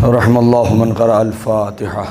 رحم اللہ من قرأ الفاتحہ.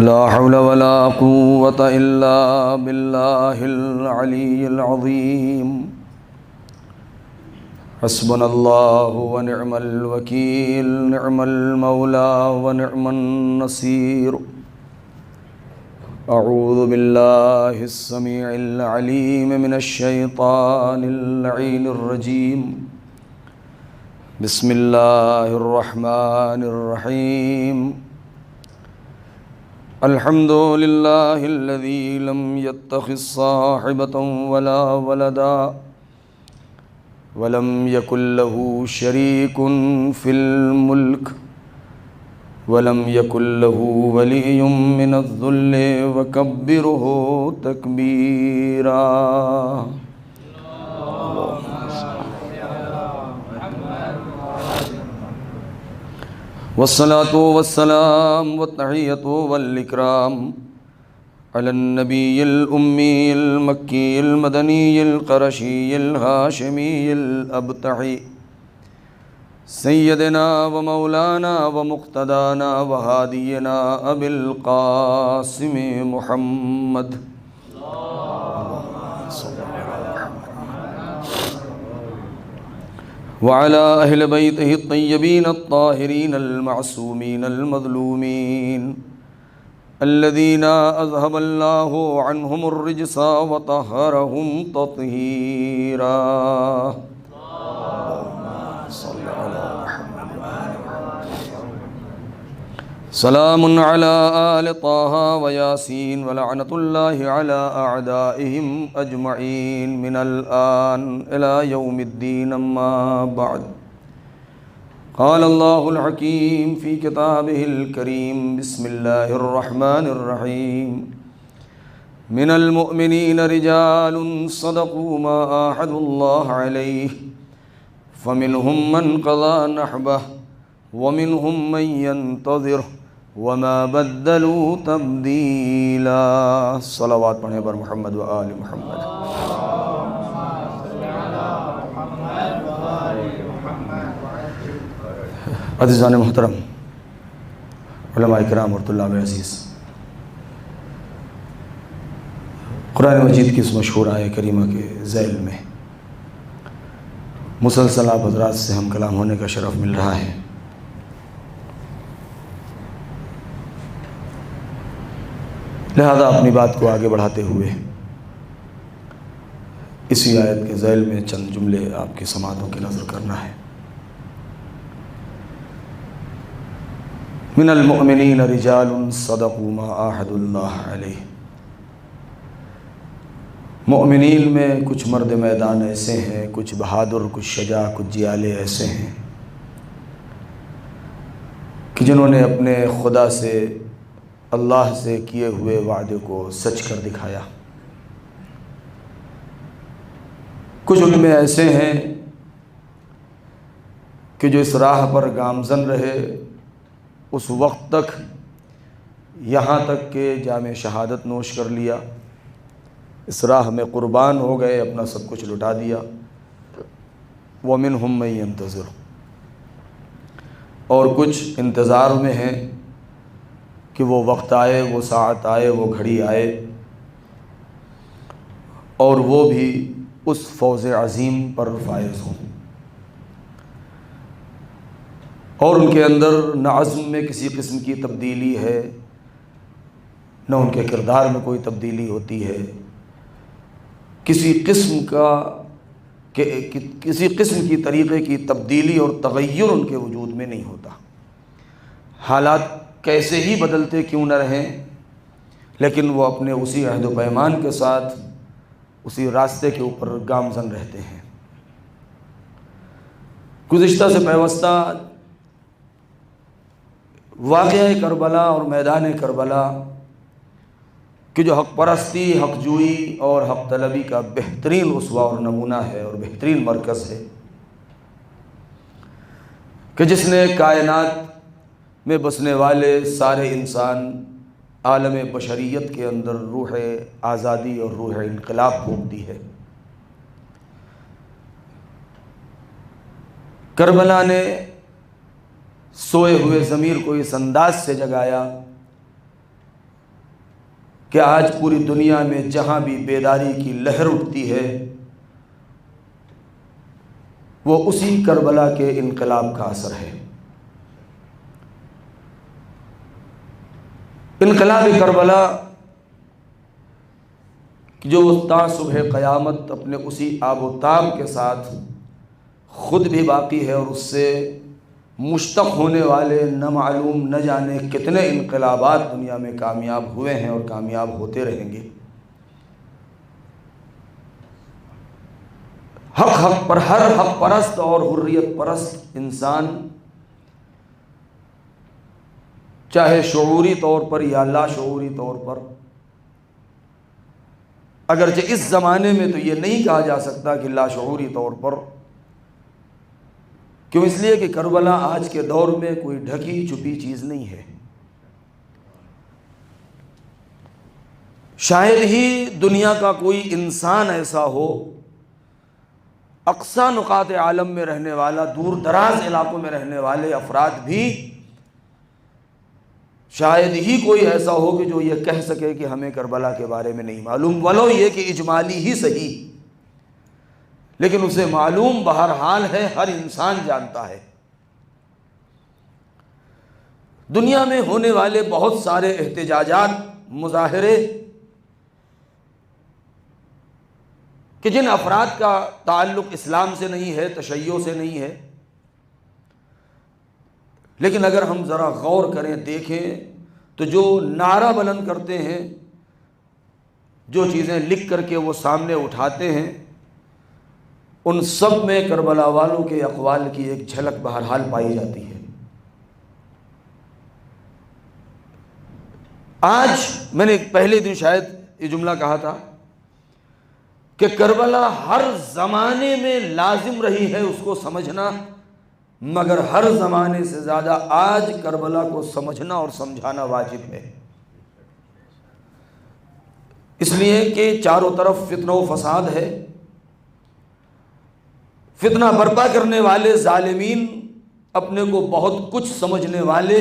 لا حول ولا قوة إلا بالله العلي العظيم. حسبنا الله ونعم الوكيل، نعم المولى ونعم النصير. أعوذ بالله السميع العليم من الشيطان اللعين الرجيم. بسم الله الرحمن الرحيم. الحمد لله الذي لم يتخذ صاحبة ولا ولدا ولم يكن له شريك في الملك ولم يكن له ولي من الذل وكبره تكبيرا. والصلاة والسلام والتحية والإكرام على النبي الأمي المكي المدني القرشي الهاشمي الأبتحي سيدنا ومولانا ومقتدانا وهادينا أبي القاسم محمد وعلى أهل بيته الطيبين الطاهرين المعصومين المظلومين الذين أذهب الله عنهم الرجس وطهرهم تطهيرا. سلام على آل طه وياسين ولعنة الله على أعدائهم أجمعين من الآن إلى يوم الدين. أما بعد، قال الله الحكيم في كتابه الكريم. بسم الله الرحمن الرحيم. من المؤمنين رجال صدقوا ما عاهدوا الله عليه فمنهم من قضى نحبه ومنهم من ينتظر وما بدلوا تبدیلا. صلوات پڑھیں بر محمد و آل محمد. عزیزان محترم، علماء کرام اور طلاب عزیز، قرآن مجید کی اس مشہور آیہ کریمہ کے ذیل میں مسلسل آپ حضرات سے ہم کلام ہونے کا شرف مل رہا ہے. لہذا اپنی بات کو آگے بڑھاتے ہوئے اسی آیت کے ذیل میں چند جملے آپ کی سماعتوں کی نظر کرنا ہے. من المؤمنین رجال صدقوا ما عاهدوا اللہ علیہ. مؤمنین میں کچھ مرد میدان ایسے ہیں، کچھ بہادر، کچھ شجاع، کچھ جیالے ایسے ہیں کہ جنہوں نے اپنے خدا سے، اللہ سے کیے ہوئے وعدے کو سچ کر دکھایا. کچھ ان میں ایسے ہیں کہ جو اس راہ پر گامزن رہے اس وقت تک، یہاں تک کہ جام شہادت نوش کر لیا، اس راہ میں قربان ہو گئے، اپنا سب کچھ لٹا دیا. وَمِنْهُمْ مَن يَنْتَظِرُ، اور کچھ انتظار میں ہیں کہ وہ وقت آئے، وہ ساعت آئے، وہ گھڑی آئے اور وہ بھی اس فوز عظیم پر فائز ہوں. اور ان کے اندر نہ عزم میں کسی قسم کی تبدیلی ہے، نہ ان کے کردار میں کوئی تبدیلی ہوتی ہے. کسی قسم کی طریقے کی تبدیلی اور تغیر ان کے وجود میں نہیں ہوتا. حالات کیسے ہی بدلتے کیوں نہ رہیں، لیکن وہ اپنے اسی عہد و پیمان کے ساتھ اسی راستے کے اوپر گامزن رہتے ہیں. گزشتہ سے پیوستہ واقعہ کربلا اور میدان کربلا کہ جو حق پرستی، حق جوئی اور حق طلبی کا بہترین اسوہ اور نمونہ ہے اور بہترین مرکز ہے، کہ جس نے کائنات میں بسنے والے سارے انسان، عالم بشریت کے اندر روح آزادی اور روح انقلاب پھونک دی ہے۔ کربلا نے سوئے ہوئے ضمیر کو اس انداز سے جگایا کہ آج پوری دنیا میں جہاں بھی بیداری کی لہر اٹھتی ہے وہ اسی کربلا کے انقلاب کا اثر ہے۔ انقلاب کربلا جو تا صبح قیامت اپنے اسی آب و تاب کے ساتھ خود بھی باقی ہے اور اس سے مشتق ہونے والے نہ معلوم نہ جانے کتنے انقلابات دنیا میں کامیاب ہوئے ہیں اور کامیاب ہوتے رہیں گے۔ حق پر ہر حق پرست اور حریت پرست انسان چاہے شعوری طور پر یا لاشعوری طور پر، اگرچہ اس زمانے میں تو یہ نہیں کہا جا سکتا کہ لاشعوری طور پر، کیوں؟ اس لیے کہ کربلا آج کے دور میں کوئی ڈھکی چھپی چیز نہیں ہے۔ شاید ہی دنیا کا کوئی انسان ایسا ہو، اقصی نقاط عالم میں رہنے والا، دور دراز علاقوں میں رہنے والے افراد بھی شاید ہی کوئی ایسا ہو کہ جو یہ کہہ سکے کہ ہمیں کربلا کے بارے میں نہیں معلوم، ولو یہ کہ اجمالی ہی صحیح، لیکن اسے معلوم بہرحال ہے، ہر انسان جانتا ہے۔ دنیا میں ہونے والے بہت سارے احتجاجات، مظاہرے کہ جن افراد کا تعلق اسلام سے نہیں ہے، تشیع سے نہیں ہے، لیکن اگر ہم ذرا غور کریں، دیکھیں تو جو نعرہ بلند کرتے ہیں، جو چیزیں لکھ کر کے وہ سامنے اٹھاتے ہیں، ان سب میں کربلا والوں کے اقوال کی ایک جھلک بہرحال پائی جاتی ہے۔ آج میں نے پہلے دن شاید یہ جملہ کہا تھا کہ کربلا ہر زمانے میں لازم رہی ہے اس کو سمجھنا، مگر ہر زمانے سے زیادہ آج کربلا کو سمجھنا اور سمجھانا واجب ہے، اس لیے کہ چاروں طرف فتنہ و فساد ہے۔ فتنہ برپا کرنے والے ظالمین، اپنے کو بہت کچھ سمجھنے والے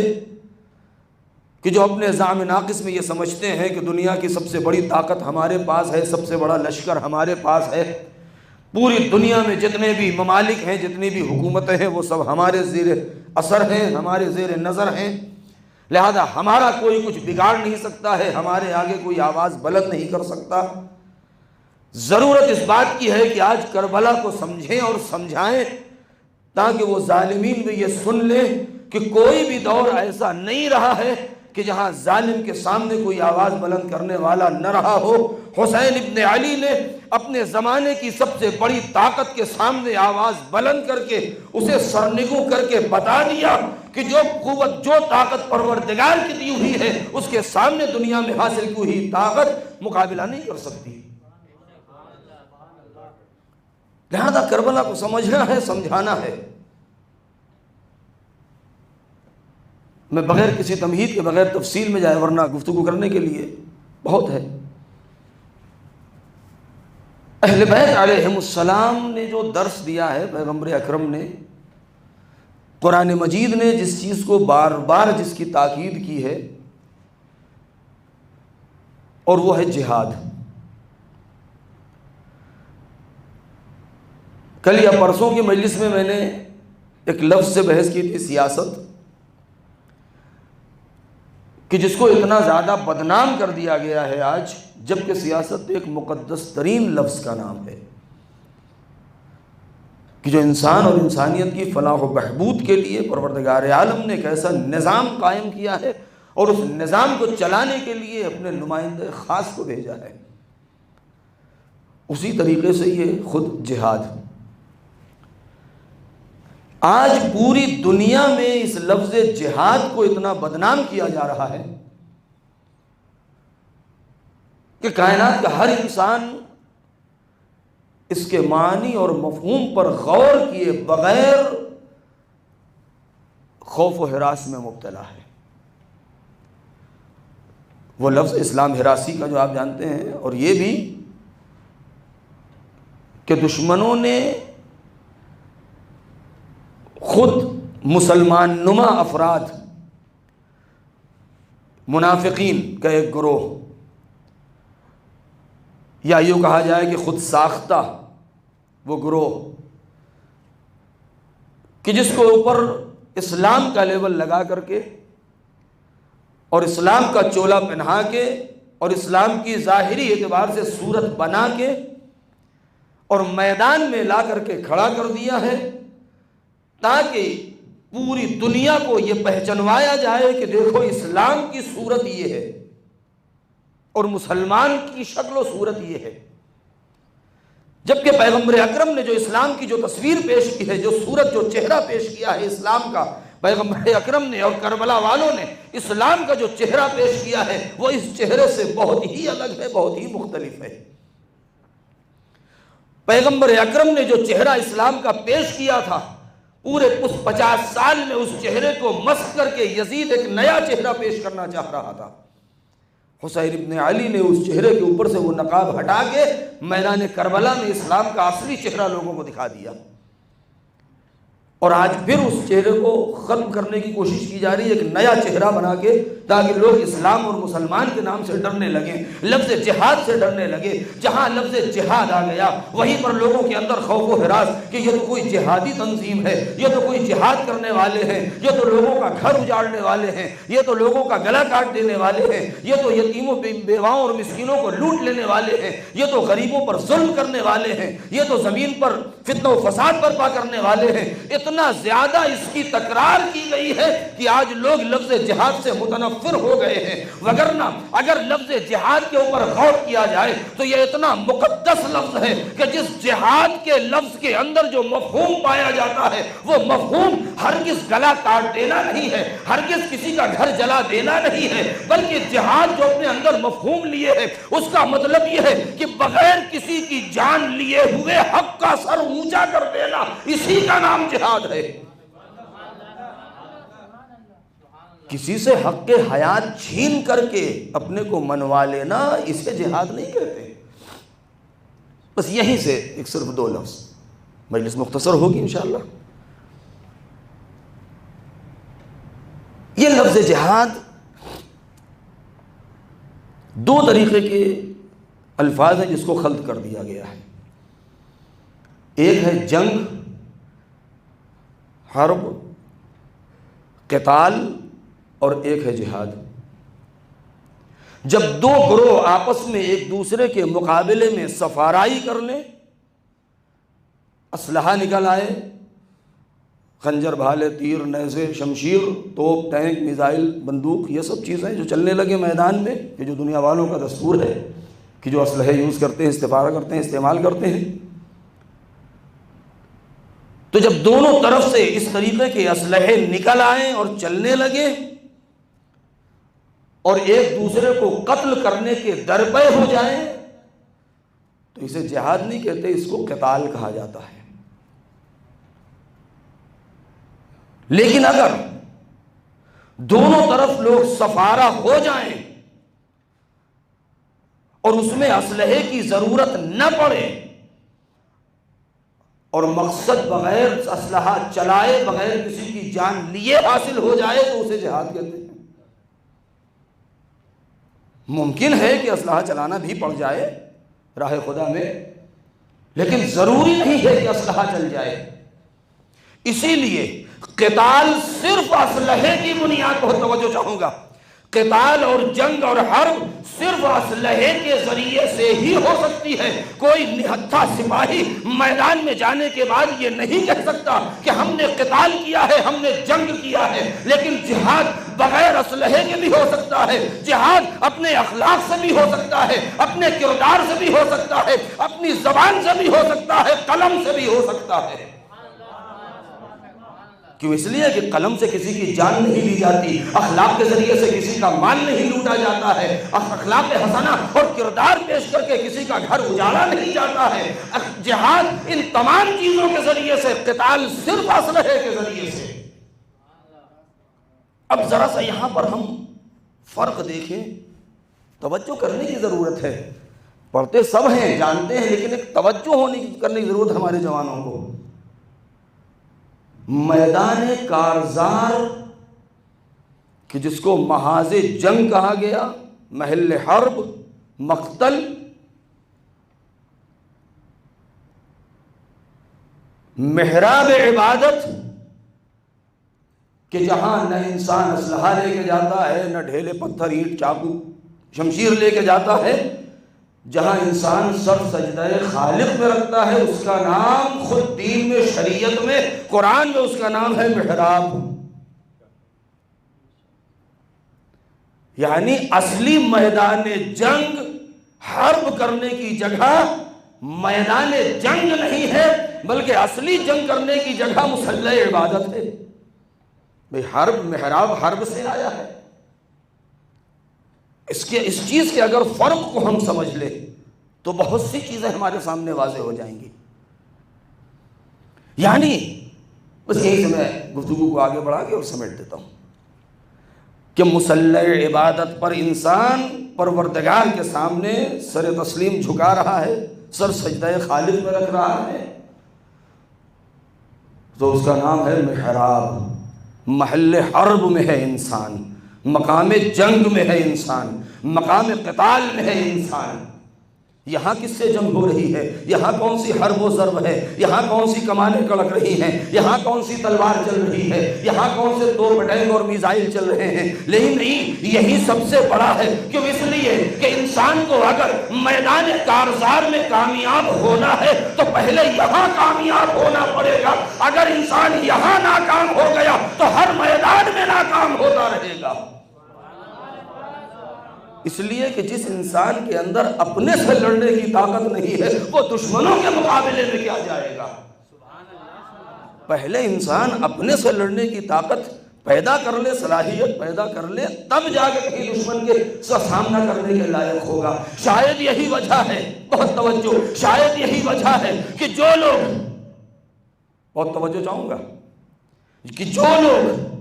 کہ جو اپنے زعم ناقص میں یہ سمجھتے ہیں کہ دنیا کی سب سے بڑی طاقت ہمارے پاس ہے، سب سے بڑا لشکر ہمارے پاس ہے، پوری دنیا میں جتنے بھی ممالک ہیں، جتنی بھی حکومتیں ہیں، وہ سب ہمارے زیر اثر ہیں، ہمارے زیر نظر ہیں، لہذا ہمارا کوئی کچھ بگاڑ نہیں سکتا ہے، ہمارے آگے کوئی آواز بلند نہیں کر سکتا۔ ضرورت اس بات کی ہے کہ آج کربلا کو سمجھیں اور سمجھائیں تاکہ وہ ظالمین بھی یہ سن لیں کہ کوئی بھی دور ایسا نہیں رہا ہے کہ جہاں ظالم کے سامنے کوئی آواز بلند کرنے والا نہ رہا ہو۔ حسین ابن علی نے اپنے زمانے کی سب سے بڑی طاقت کے سامنے آواز بلند کر کے اسے سرنگوں کر کے بتا دیا کہ جو قوت، جو طاقت پروردگار کی دی ہوئی ہے، اس کے سامنے دنیا میں حاصل کی ہوئی طاقت مقابلہ نہیں کر سکتی۔ لہذا کربلا کو سمجھنا ہے، سمجھانا ہے۔ میں بغیر کسی تمہید کے، بغیر تفصیل میں جائے، ورنہ گفتگو کرنے کے لیے بہت ہے۔ اہل بیت علیہم السلام نے جو درس دیا ہے، پیغمبر اکرم نے، قرآن مجید نے جس چیز کو بار بار جس کی تاکید کی ہے، اور وہ ہے جہاد۔ کل یا پرسوں کی مجلس میں میں نے ایک لفظ سے بحث کی تھی، سیاست، کہ جس کو اتنا زیادہ بدنام کر دیا گیا ہے آج، جبکہ سیاست ایک مقدس ترین لفظ کا نام ہے، کہ جو انسان اور انسانیت کی فلاح و بہبود کے لیے پروردگار عالم نے ایک ایسا نظام قائم کیا ہے اور اس نظام کو چلانے کے لیے اپنے نمائندہ خاص کو بھیجا ہے۔ اسی طریقے سے یہ خود جہاد۔ آج پوری دنیا میں اس لفظ جہاد کو اتنا بدنام کیا جا رہا ہے کہ کائنات کا ہر انسان اس کے معنی اور مفہوم پر غور کیے بغیر خوف و ہراس میں مبتلا ہے۔ وہ لفظ اسلام ہراسی کا جو آپ جانتے ہیں، اور یہ بھی کہ دشمنوں نے خود مسلمان نما افراد، منافقین کا ایک گروہ، یا یوں کہا جائے کہ خود ساختہ وہ گروہ کہ جس کو اوپر اسلام کا لیبل لگا کر کے اور اسلام کا چولا پہنا کے اور اسلام کی ظاہری اعتبار سے صورت بنا کے اور میدان میں لا کر کے کھڑا کر دیا ہے، تاکہ پوری دنیا کو یہ پہچنوایا جائے کہ دیکھو اسلام کی صورت یہ ہے اور مسلمان کی شکل و صورت یہ ہے۔ جبکہ پیغمبر اکرم نے جو اسلام کی جو تصویر پیش کی ہے، جو صورت، جو چہرہ پیش کیا ہے اسلام کا، پیغمبر اکرم نے اور کربلا والوں نے اسلام کا جو چہرہ پیش کیا ہے وہ اس چہرے سے بہت ہی الگ ہے، بہت ہی مختلف ہے۔ پیغمبر اکرم نے جو چہرہ اسلام کا پیش کیا تھا، پورے اس 50 سال میں اس چہرے کو مسخ کر کے یزید ایک نیا چہرہ پیش کرنا چاہ رہا تھا۔ حسین ابن علی نے اس چہرے کے اوپر سے وہ نقاب ہٹا کے میدان کربلا میں اسلام کا اصلی چہرہ لوگوں کو دکھا دیا، اور آج پھر اس چہرے کو ختم کرنے کی کوشش کی جا رہی ہے، ایک نیا چہرہ بنا کے، تاکہ لوگ اسلام اور مسلمان کے نام سے ڈرنے لگیں، لفظ جہاد سے ڈرنے لگے۔ جہاں لفظ جہاد آ گیا وہیں پر لوگوں کے اندر خوف و ہراس کہ یہ تو کوئی جہادی تنظیم ہے، یہ تو کوئی جہاد کرنے والے ہیں، یہ تو لوگوں کا گھر اجاڑنے والے ہیں، یہ تو لوگوں کا گلا کاٹ دینے والے ہیں، یہ تو یتیموں بیواؤں اور مسکینوں کو لوٹ لینے والے ہیں، یہ تو غریبوں پر ظلم کرنے والے ہیں، یہ تو زمین پر فتنہ و فساد برپا کرنے والے ہیں۔ اتنا زیادہ اس کی تکرار کی گئی ہے کہ آج لوگ لفظ جہاد سے متنفر ہو گئے ہیں، وگرنہ اگر لفظ جہاد کے اوپر غور کیا جائے تو یہ اتنا مقدس لفظ ہے کہ جس جہاد کے لفظ کے اندر جو مفہوم پایا جاتا ہے وہ مفہوم ہرگز گلا کاٹ دینا نہیں ہے، ہرگز کسی کا گھر جلا دینا نہیں ہے، بلکہ جہاد جو اپنے اندر مفہوم لیے ہے اس کا مطلب یہ ہے کہ بغیر کسی کی جان لیے ہوئے حق کا سر اونچا کر دینا، اسی کا نام جہاد ہے۔ کسی سے حق کے حیات چھین کر کے اپنے کو منوا لینا، اسے جہاد نہیں کہتے۔ بس یہیں سے ایک صرف 2 لفظ، مجلس مختصر ہوگی انشاءاللہ۔ یہ لفظ جہاد 2 طریقے کے الفاظ ہیں جس کو خلط کر دیا گیا ہے۔ ایک ہے جنگ، حرب، قتال، اور ایک ہے جہاد۔ جب 2 گروہ آپس میں ایک دوسرے کے مقابلے میں سفارائی کر لیں، اسلحہ نکل آئے، خنجر، بھالے، تیر، نیزے، شمشیر، توپ، ٹینک، میزائل، بندوق، یہ سب چیزیں جو چلنے لگے میدان میں، کہ جو دنیا والوں کا دستور ہے کہ جو اسلحے یوز کرتے ہیں، استفادہ کرتے ہیں، استعمال کرتے ہیں، تو جب دونوں طرف سے اس طریقے کے اسلحے نکل آئیں اور چلنے لگے اور ایک دوسرے کو قتل کرنے کے درپے ہو جائیں، تو اسے جہاد نہیں کہتے، اس کو قتال کہا جاتا ہے۔ لیکن اگر دونوں طرف لوگ سفارہ ہو جائیں اور اس میں اسلحے کی ضرورت نہ پڑے اور مقصد بغیر اسلحہ چلائے، بغیر کسی کی جان لیے حاصل ہو جائے، تو اسے جہاد کہتے ہیں۔ ممکن ہے کہ اسلحہ چلانا بھی پڑ جائے راہ خدا میں، لیکن ضروری نہیں ہے کہ اسلحہ چل جائے۔ اسی لیے قتال صرف اسلحے کی بنیاد پر توجہ چاہوں گا، قتال اور جنگ اور حرب صرف اسلحے کے ذریعے سے ہی ہو سکتی ہے۔ کوئی نہتھا سپاہی میدان میں جانے کے بعد یہ نہیں کہہ سکتا کہ ہم نے قتال کیا ہے، ہم نے جنگ کیا ہے۔ لیکن جہاد بغیر اسلحے کے بھی ہو سکتا ہے، جہاد اپنے اخلاق سے بھی ہو سکتا ہے، اپنے کردار سے بھی ہو سکتا ہے، اپنی زبان سے بھی ہو سکتا ہے، قلم سے بھی ہو سکتا ہے۔ کیوں؟ اس لیے کہ قلم سے کسی کی جان نہیں لی جاتی، اخلاق کے ذریعے سے کسی کا مال نہیں لوٹا جاتا ہے، اخلاق حسنہ اور کردار پیش کر کے کسی کا گھر اجاڑا نہیں جاتا ہے۔ جہاد ان تمام چیزوں کے ذریعے سے، قتال صرف اسلحے کے ذریعے سے۔ اب ذرا سا یہاں پر ہم فرق دیکھیں، توجہ کرنے کی ضرورت ہے۔ پڑھتے سب ہیں، جانتے ہیں، لیکن ایک توجہ کرنے کی ضرورت ہے ہمارے جوانوں کو۔ میدان کارزار کہ جس کو محاذ جنگ کہا گیا، محل حرب، مقتل، محراب عبادت کہ جہاں نہ انسان اسلحہ لے کے جاتا ہے، نہ ڈھیلے پتھر اینٹ چاقو شمشیر لے کے جاتا ہے، جہاں انسان سر سجدہ خالق میں رکھتا ہے، اس کا نام خود دین میں، شریعت میں، قرآن میں اس کا نام ہے محراب۔ یعنی اصلی میدان جنگ، حرب کرنے کی جگہ میدان جنگ نہیں ہے، بلکہ اصلی جنگ کرنے کی جگہ مصلی عبادت ہے۔ بھئی حرب، محراب حرب سے آیا ہے۔ اس چیز کے اگر فرق کو ہم سمجھ لیں تو بہت سی چیزیں ہمارے سامنے واضح ہو جائیں گی۔ یعنی بس یہی سے میں گفتگو کو آگے بڑھا کے اور سمیٹ دیتا ہوں کہ مصلی عبادت پر انسان پروردگار کے سامنے سر تسلیم جھکا رہا ہے، سر سجدہ خالق میں رکھ رہا ہے، تو اس کا نام ہے محراب۔ محل حرب میں ہے انسان، مقام جنگ میں ہے انسان، مقام قتال میں ہے انسان۔ یہاں کس سے جنگ ہو رہی ہے؟ یہاں کون سی حرب و ضرب ہے؟ یہاں کون سی کمانیں کڑک رہی ہیں؟ یہاں کون سی تلوار چل رہی ہے؟ یہاں کون سے توپ ٹینک اور میزائل چل رہے ہیں؟ لیکن نہیں، یہی سب سے بڑا ہے۔ کیوں؟ اس لیے کہ انسان کو اگر میدان کارزار میں کامیاب ہونا ہے تو پہلے یہاں کامیاب ہونا پڑے گا۔ اگر انسان یہاں ناکام ہو گیا تو ہر میدان میں ناکام ہوتا رہے گا۔ اس لیے کہ جس انسان کے اندر اپنے سے لڑنے کی طاقت نہیں ہے، وہ دشمنوں کے مقابلے میں کیا جائے گا؟ پہلے انسان اپنے سے لڑنے کی طاقت پیدا کر لے، صلاحیت پیدا کر لے، تب جا کے کہیں دشمن کے سامنا کرنے کے لائق ہوگا۔ شاید یہی وجہ ہے، بہت توجہ، شاید یہی وجہ ہے کہ جو لوگ، بہت توجہ چاہوں گا، کہ جو لوگ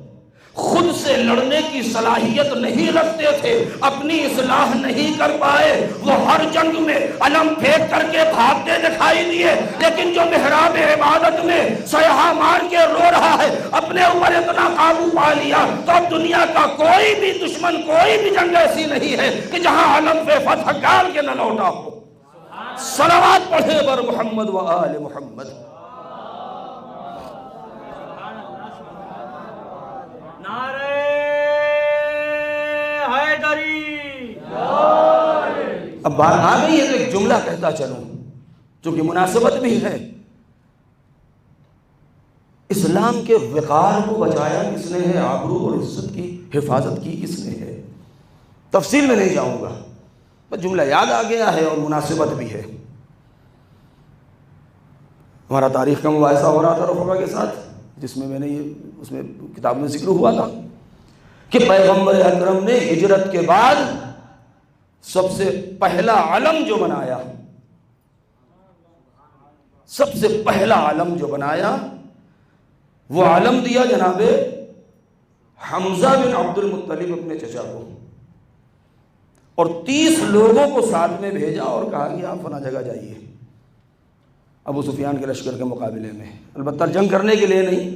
خود سے لڑنے کی صلاحیت نہیں رکھتے تھے، اپنی اصلاح نہیں کر پائے، وہ ہر جنگ میں علم پھینک کر کے بھاگتے دکھائی دیے، لیکن جو محراب عبادت میں سیاح مار کے رو رہا ہے، اپنے اوپر اتنا قابو پا لیا، تو اب دنیا کا کوئی بھی دشمن، کوئی بھی جنگ ایسی نہیں ہے کہ جہاں علم پہ فتح گال کے نہ لوٹا ہو۔ صلوات پڑھے بر محمد و آل محمد۔ اب بات آ گئی ہے تو ایک جملہ کہتا چلوں جو کہ مناسبت بھی ہے۔ اسلام کے وقار کو بچایا کس نے ہے؟ آبرو اور عزت کی حفاظت کی کس نے ہے؟ تفصیل میں نہیں جاؤں گا، بس جملہ یاد آ گیا ہے اور مناسبت بھی ہے۔ ہمارا تاریخ کا مباحثہ ہو رہا تھا رفقا کے ساتھ، جس میں میں نے اس میں کتاب میں ذکر ہوا تھا کہ پیغمبر اکرم نے ہجرت کے بعد سب سے پہلا علم جو بنایا، سب سے پہلا علم جو بنایا، وہ علم دیا جناب حمزہ بن عبد المطلب اپنے چچا کو، اور 30 لوگوں کو ساتھ میں بھیجا اور کہا کہ آپ فلاں جگہ جائیے ابو سفیان کے لشکر کے مقابلے میں، البتہ جنگ کرنے کے لیے نہیں۔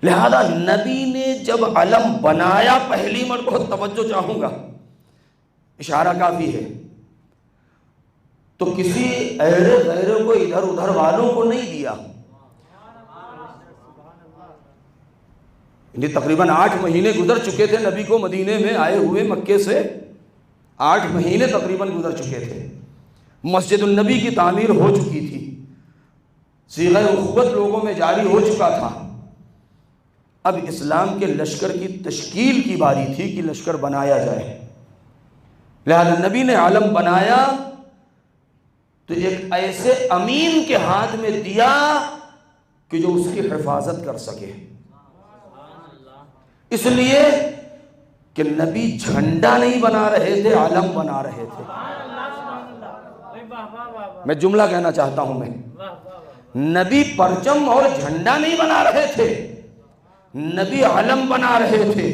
لہذا نبی نے جب علم بنایا، پہلی مرتبہ، بہت توجہ چاہوں گا، اشارہ کافی ہے، تو کسی ایرے غیرے کو، ادھر ادھر والوں کو نہیں دیا۔ تقریباً 8 مہینے گزر چکے تھے نبی کو مدینے میں آئے ہوئے، مکے سے 8 مہینے تقریباً گزر چکے تھے، مسجد النبی کی تعمیر ہو چکی تھی، صیغہ اخوت لوگوں میں جاری ہو چکا تھا۔ اب اسلام کے لشکر کی تشکیل کی باری تھی کہ لشکر بنایا جائے، لہذا نبی نے علم بنایا تو ایک ایسے امین کے ہاتھ میں دیا کہ جو اس کی حفاظت کر سکے، اس لیے کہ نبی جھنڈا نہیں بنا رہے تھے، علم بنا رہے تھے۔ میں جملہ کہنا چاہتا ہوں، میں نبی پرچم اور جھنڈا نہیں بنا رہے تھے، نبی علم بنا رہے تھے۔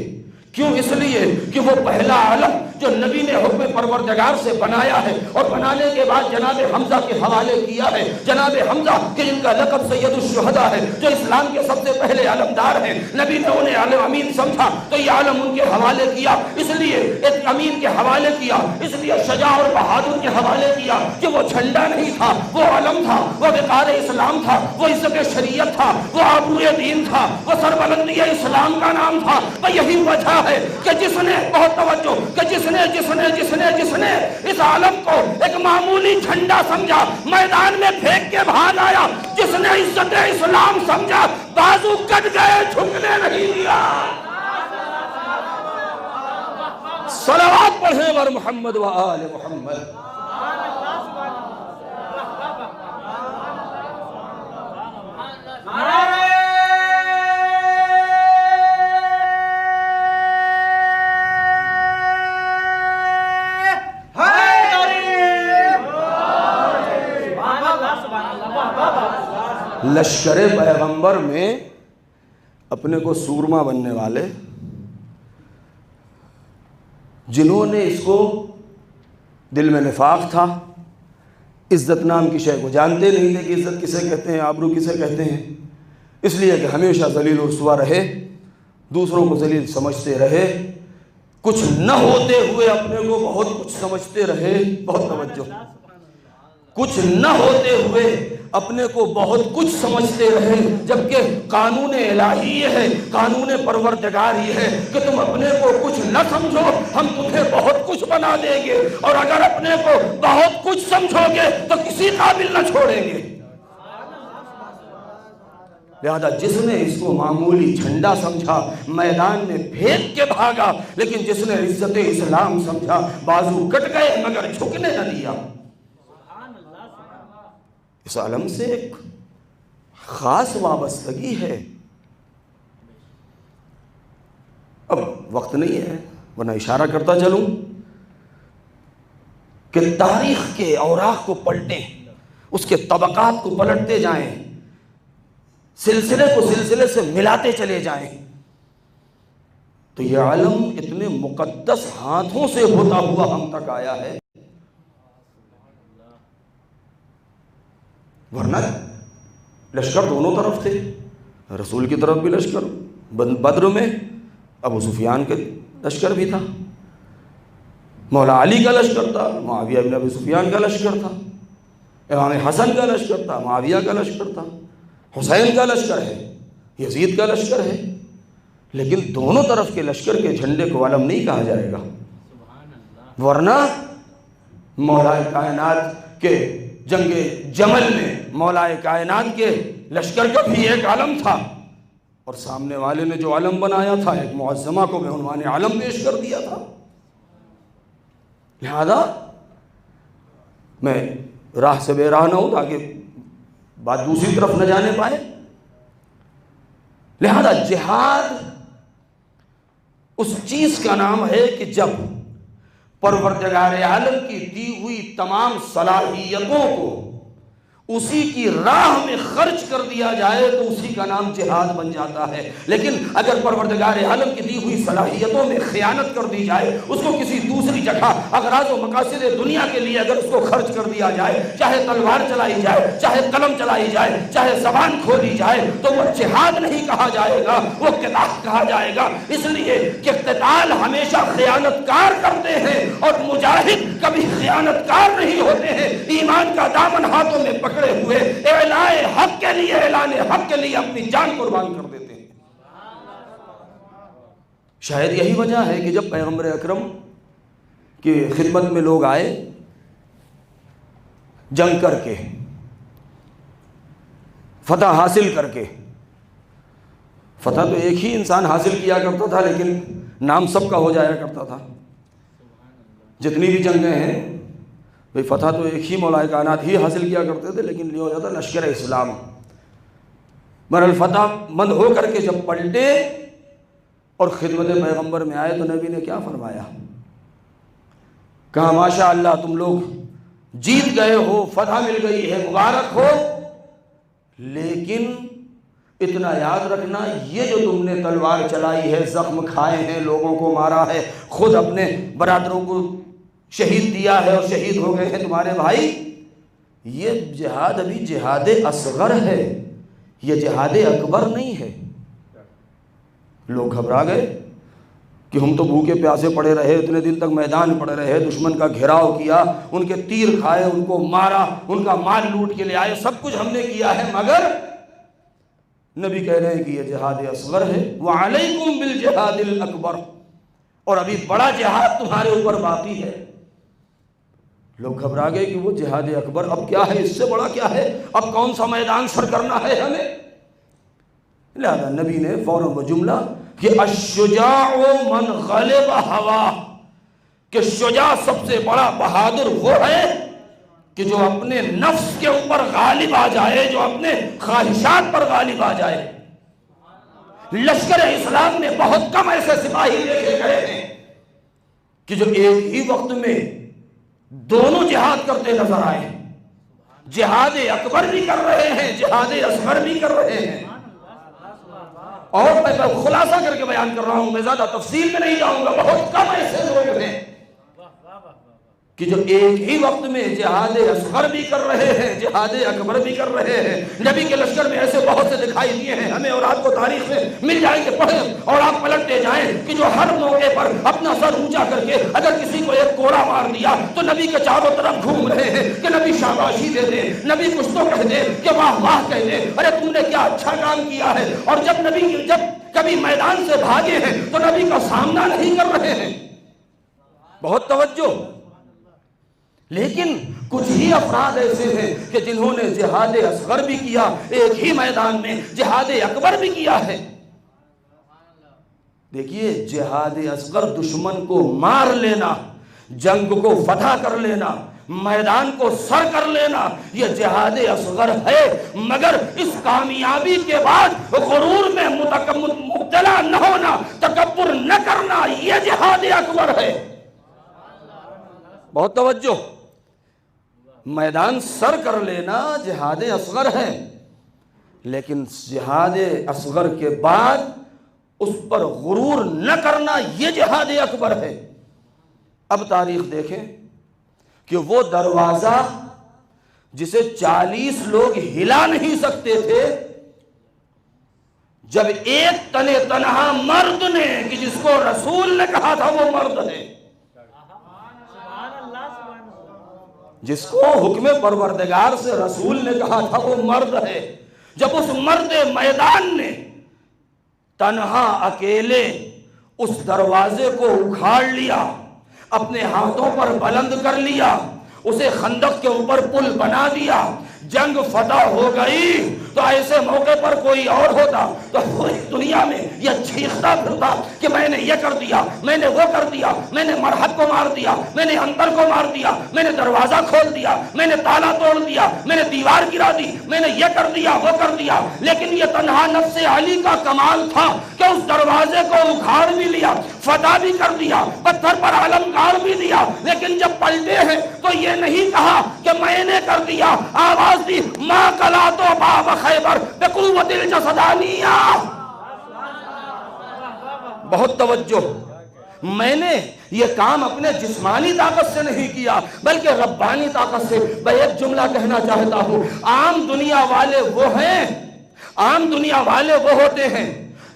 کیوں؟ اس لیے کہ وہ پہلا علم جو نبی نے حکم پروردگار سے بنایا ہے اور بنانے کے بعد جناب حمزہ کے حوالے کیا ہے، جناب حمزہ کہ جن کا لقب سید الشہداء ہے، جو اسلام کے سب سے پہلے علمدار ہیں، نبی نے انہیں علم امین سمجھا تو یہ علم ان کے حوالے کیا، اس لیے ایک امین کے حوالے کیا، اس لیے شجاع اور بہادر کے حوالے کیا کہ وہ جھنڈا نہیں تھا، وہ علم تھا، وہ وقار اسلام تھا، وہ عزت شریعت تھا، وہ آبروئے دین تھا، وہ سربلندی اسلام کا نام تھا۔ اور یہی وجہ ہے کہ جس نے بہت توجہ کہ جس نے اس عالم کو ایک معمولی جھنڈا سمجھا میدان میں پھینک کے بھاگ آیا، جس نے عزت اسلام سمجھا بازو کٹ گئے، جھکنے نہیں دیا۔ صلوات پڑھیں بر محمد و آل محمد۔ لشکر پیغمبر میں اپنے کو سورما بننے والے، جنہوں نے اس کو دل میں نفاق تھا، عزت نام کی شے کو جانتے نہیں تھے کہ عزت کسے کہتے ہیں، آبرو کسے کہتے ہیں، اس لیے کہ ہمیشہ ذلیل و رسوا رہے، دوسروں کو ذلیل سمجھتے رہے، کچھ نہ ہوتے ہوئے اپنے کو بہت کچھ سمجھتے رہے۔ بہت توجہ، کچھ نہ ہوتے ہوئے اپنے کو بہت کچھ سمجھتے رہے، جبکہ قانون الہی یہ ہے، قانون پروردگار یہ ہے کہ تم اپنے کو کچھ نہ سمجھو، ہم تمہیں بہت کچھ بنا دیں گے، اور اگر اپنے کو بہت کچھ سمجھو گے تو کسی قابل نہ چھوڑیں گے۔ لہذا جس نے اس کو معمولی جھنڈا سمجھا میدان میں پھینک کے بھاگا، لیکن جس نے عزت اسلام سمجھا بازو کٹ گئے مگر جھکنے نہ دیا۔ اس عالم سے ایک خاص وابستگی ہے۔ اب وقت نہیں ہے ورنہ اشارہ کرتا چلوں کہ تاریخ کے اوراق کو پلٹیں، اس کے طبقات کو پلٹتے جائیں، سلسلے کو سلسلے سے ملاتے چلے جائیں، تو یہ عالم اتنے مقدس ہاتھوں سے ہوتا ہوا ہم تک آیا ہے۔ ورنہ لشکر دونوں طرف تھے، رسول کی طرف بھی لشکر، بدر میں ابو سفیان کے لشکر بھی تھا، مولا علی کا لشکر تھا، معاویہ بن ابی سفیان کا لشکر تھا، امام حسن کا لشکر تھا، معاویہ کا لشکر تھا، حسین کا لشکر ہے، یزید کا لشکر ہے، لیکن دونوں طرف کے لشکر کے جھنڈے کو علم نہیں کہا جائے گا۔ ورنہ مولا کائنات کے جنگ جمل میں مولا کائنات کے لشکر کا بھی ایک علم تھا، اور سامنے والے نے جو علم بنایا تھا ایک معظمہ کو بعنوان علم پیش کر دیا تھا۔ لہذا میں راہ سے بے راہ نہ ہوں تاکہ بات دوسری طرف نہ جانے پائے۔ لہذا جہاد اس چیز کا نام ہے کہ جب پروردگار عالم کی دی ہوئی تمام صلاحیتوں کو اسی کی راہ میں خرچ کر دیا جائے تو اسی کا نام جہاد بن جاتا ہے۔ لیکن اگر پروردگار عالم کی دی ہوئی صلاحیتوں میں خیانت کر دی جائے، اس کو کسی دوسری جگہ اغراض و مقاصد دنیا کے لیے اگر اس کو خرچ کر دیا جائے، چاہے تلوار چلائی جائے، چاہے قلم چلائی جائے، چاہے زبان کھولی جائے، تو وہ جہاد نہیں کہا جائے گا، وہ قتال کہا جائے گا۔ اس لیے کہ قتال ہمیشہ خیانت کار کرتے ہیں اور مجاہد کبھی خیانت کار نہیں ہوتے ہیں، ایمان کا دامن ہاتھوں میں پکڑے ہوئے اعلان حق کے لیے اپنی جان قربان کر دیتے ہیں۔ شاید یہی وجہ ہے کہ جب پیغمبر اکرم کی خدمت میں لوگ آئے جنگ کر کے، فتح حاصل کر کے، فتح تو ایک ہی انسان حاصل کیا کرتا تھا لیکن نام سب کا ہو جایا کرتا تھا۔ جتنی بھی جنگیں ہیں بھئی فتح تو ایک ہی مولا کائنات ہی حاصل کیا کرتے تھے، لیکن یہ ہو جاتا لشکر اسلام۔ بہرحال فتح مند ہو کر کے جب پلٹے اور خدمت پیغمبر میں آئے تو نبی نے کیا فرمایا؟ کہا ماشاء اللہ تم لوگ جیت گئے ہو، فتح مل گئی ہے، مبارک ہو، لیکن اتنا یاد رکھنا یہ جو تم نے تلوار چلائی ہے، زخم کھائے ہیں، لوگوں کو مارا ہے، خود اپنے برادروں کو شہید دیا ہے اور شہید ہو گئے ہیں تمہارے بھائی، یہ جہاد ابھی جہاد اصغر ہے، یہ جہاد اکبر نہیں ہے۔ لوگ گھبرا گئے کہ ہم تو بھوکے پیاسے پڑے رہے، اتنے دن تک میدان پڑے رہے، دشمن کا گھیراؤ کیا، ان کے تیر کھائے، ان کو مارا، ان کا مال لوٹ کے لے آئے، سب کچھ ہم نے کیا ہے، مگر نبی کہہ رہے ہیں کہ یہ جہاد اصغر ہے، وَعَلَيْكُمْ بِالْجِهَادِ الْأَكْبَرِ، اور ابھی بڑا جہاد تمہارے اوپر باقی ہے۔ لوگ گھبرا گئے کہ وہ جہاد اکبر اب کیا ہے، اس سے بڑا کیا ہے، اب کون سا میدان سر کرنا ہے ہمیں؟ لہذا نبی نے فوراً وہ جملہ کہ الشجاع من غلب ہوا، کہ شجاع سب سے بڑا بہادر وہ ہے کہ جو اپنے نفس کے اوپر غالب آ جائے، جو اپنے خواہشات پر غالب آ جائے۔ لشکر اسلام میں بہت کم ایسے سپاہی دیکھے گئے ہیں کہ جو ایک ہی وقت میں دونوں جہاد کرتے نظر آئے، جہاد اکبر بھی کر رہے ہیں، جہاد اصغر بھی کر رہے ہیں۔ اور میں خلاصہ کر کے بیان کر رہا ہوں، میں زیادہ تفصیل میں نہیں جاؤں گا، بہت کم ایسے لوگ ہیں کہ جو ایک ہی وقت میں جہاد اصغر بھی کر رہے ہیں، جہاد اکبر بھی کر رہے ہیں۔ نبی کے لشکر میں ایسے بہت سے دکھائی دیے ہیں، ہمیں اور آپ کو تاریخ میں مل جائیں گے، پڑھیں اور آپ پلٹتے جائیں کہ جو ہر موقع پر اپنا سر اونچا کر کے اگر کسی کو ایک کوڑا مار دیا تو نبی کے چاروں طرف گھوم رہے ہیں کہ نبی شاباشی دے دے، نبی کچھ تو کہہ دے، کہ واہ واہ کہہ دے، ارے تم نے کیا اچھا کام کیا ہے۔ اور جب کبھی میدان سے بھاگے ہیں تو نبی کا سامنا نہیں کر رہے ہیں۔ بہت توجہ۔ لیکن کچھ ہی افراد ایسے ہیں کہ جنہوں نے جہاد اصغر بھی کیا، ایک ہی میدان میں جہاد اکبر بھی کیا ہے۔ دیکھیے، جہاد اصغر دشمن کو مار لینا، جنگ کو فتح کر لینا، میدان کو سر کر لینا، یہ جہاد اصغر ہے، مگر اس کامیابی کے بعد غرور میں مبتلا نہ ہونا، تکبر نہ کرنا، یہ جہاد اکبر ہے۔ بہت توجہ۔ میدان سر کر لینا جہاد اصغر ہے، لیکن جہاد اصغر کے بعد اس پر غرور نہ کرنا یہ جہاد اکبر ہے۔ اب تاریخ دیکھیں کہ وہ دروازہ جسے 40 لوگ ہلا نہیں سکتے تھے، جب ایک تنے تنہا مرد نے، کہ جس کو رسول نے کہا تھا وہ مرد ہے، جس کو حکم پروردگار سے رسول نے کہا تھا وہ مرد ہے، جب اس مرد میدان نے تنہا اکیلے اس دروازے کو اکھاڑ لیا، اپنے ہاتھوں پر بلند کر لیا، اسے خندق کے اوپر پل بنا دیا، جنگ فتح ہو گئی، تو ایسے موقع پر کوئی اور ہوتا تو پوری دنیا میں یہ چیختا پھرتا کہ میں نے یہ کر دیا، میں نے وہ کر دیا، میں نے مرحب کو مار دیا، میں نے اندر کو مار دیا، میں نے دروازہ کھول دیا، میں نے تالا توڑ دیا، میں نے دیوار گرا دی، میں نے یہ کر دیا وہ کر دیا۔ لیکن یہ تنہا نفس علی کا کمال تھا کہ اس دروازے کو اکھاڑ بھی لیا، فتح بھی کر دیا، پتھر پر علمگار بھی دیا، لیکن جب پلٹے ہیں تو یہ نہیں کہا کہ میں نے کر دیا، آواز دی ما کلا تو باب خیبر بقوت الجسدانیہ۔ بہت توجہ۔ میں نے یہ کام اپنے جسمانی طاقت سے نہیں کیا بلکہ ربانی طاقت سے۔ میں ایک جملہ کہنا چاہتا ہوں، عام دنیا والے وہ ہیں، عام دنیا والے وہ ہوتے ہیں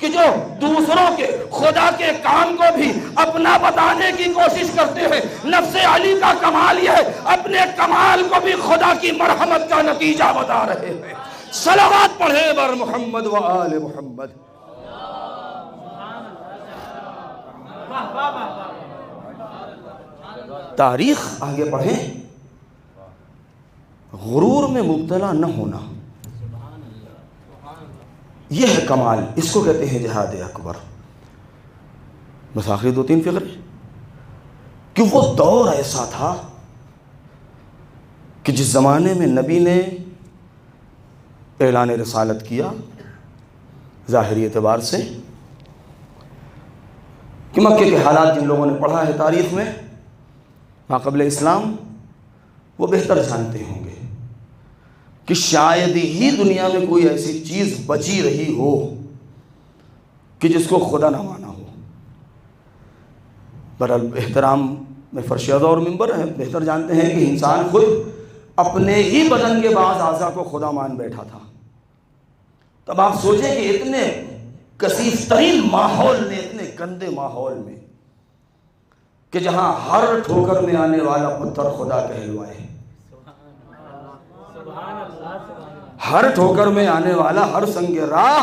کہ جو دوسروں کے خدا کے کام کو بھی اپنا بتانے کی کوشش کرتے ہیں۔ نفس علی کا کمال یہ ہے، اپنے کمال کو بھی خدا کی مرحمت کا نتیجہ بتا رہے ہیں۔ صلوات پڑھیں بر محمد و آل محمد۔ تاریخ آگے پڑھیں، غرور میں مبتلا نہ ہونا، یہ ہے کمال، اس کو کہتے ہیں جہاد اکبر۔ بس آخری 2-3 فقرے کہ وہ دور ایسا تھا کہ جس زمانے میں نبی نے اعلان رسالت کیا، ظاہری اعتبار سے کہ مکے کے حالات جن لوگوں نے پڑھا ہے تاریخ میں ما قبل اسلام، وہ بہتر جانتے ہوں گے کہ شاید ہی دنیا میں کوئی ایسی چیز بچی رہی ہو کہ جس کو خدا نہ مانا ہو۔ برحال احترام میں فرش اعضاء اور ممبر ہے، بہتر جانتے ہیں کہ انسان خود اپنے ہی بدن کے بعض اعضاء کو خدا مان بیٹھا تھا۔ تب آپ سوچیں کہ اتنے کثیف ترین ماحول میں، اتنے گندے ماحول میں، کہ جہاں ہر ٹھوکر میں آنے والا پتھر خدا کہلوائے، ہر ٹھوکر میں آنے والا، ہر سنگ راہ،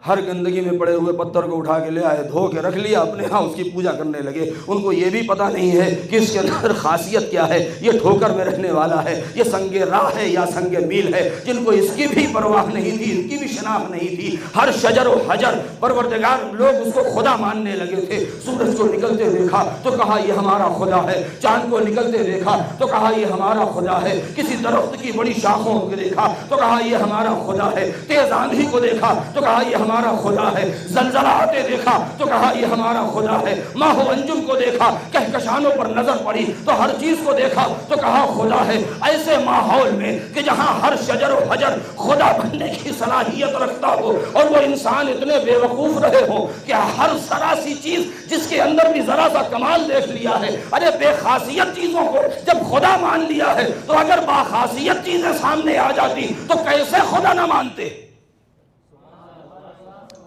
ہر گندگی میں پڑے ہوئے پتھر کو اٹھا کے لے آئے، دھو کے رکھ لیا اپنے ہاں، اس کی پوجا کرنے لگے۔ ان کو یہ بھی پتہ نہیں ہے کہ اس کے اندر خاصیت کیا ہے، یہ ٹھوکر میں رہنے والا ہے، یہ سنگ راہ ہے یا سنگ میل ہے، جن کو اس کی بھی پرواہ نہیں تھی، ان کی بھی شناخت نہیں تھی۔ ہر شجر و حجر پروردگار، لوگ اس کو خدا ماننے لگے تھے۔ سورج کو نکلتے دیکھا تو کہا یہ ہمارا خدا ہے، چاند کو نکلتے دیکھا تو کہا یہ ہمارا خدا ہے، کسی درخت کی بڑی شاخوں کو دیکھا تو کہا یہ ہمارا خدا ہے، تیز آندھی کو دیکھا تو کہا یہ ہمارا خدا ہے، زلزلہ آتے دیکھا تو کہا یہ ہمارا خدا ہے، ماہ و انجم کو دیکھا، کہکشانوں پر نظر پڑی تو ہر چیز کو دیکھا تو کہا خدا ہے۔ ایسے ماحول میں کہ جہاں ہر شجر و حجر خدا بننے کی صلاحیت رکھتا ہو، اور وہ انسان اتنے بے وقوف رہے ہو کہ ہر ذرا سی چیز جس کے اندر بھی ذرا سا کمال دیکھ لیا ہے، ارے بے خاصیت چیزوں کو جب خدا مان لیا ہے تو اگر باخاصیت چیزیں سامنے آ جاتی تو کیسے خدا نہ مانتے؟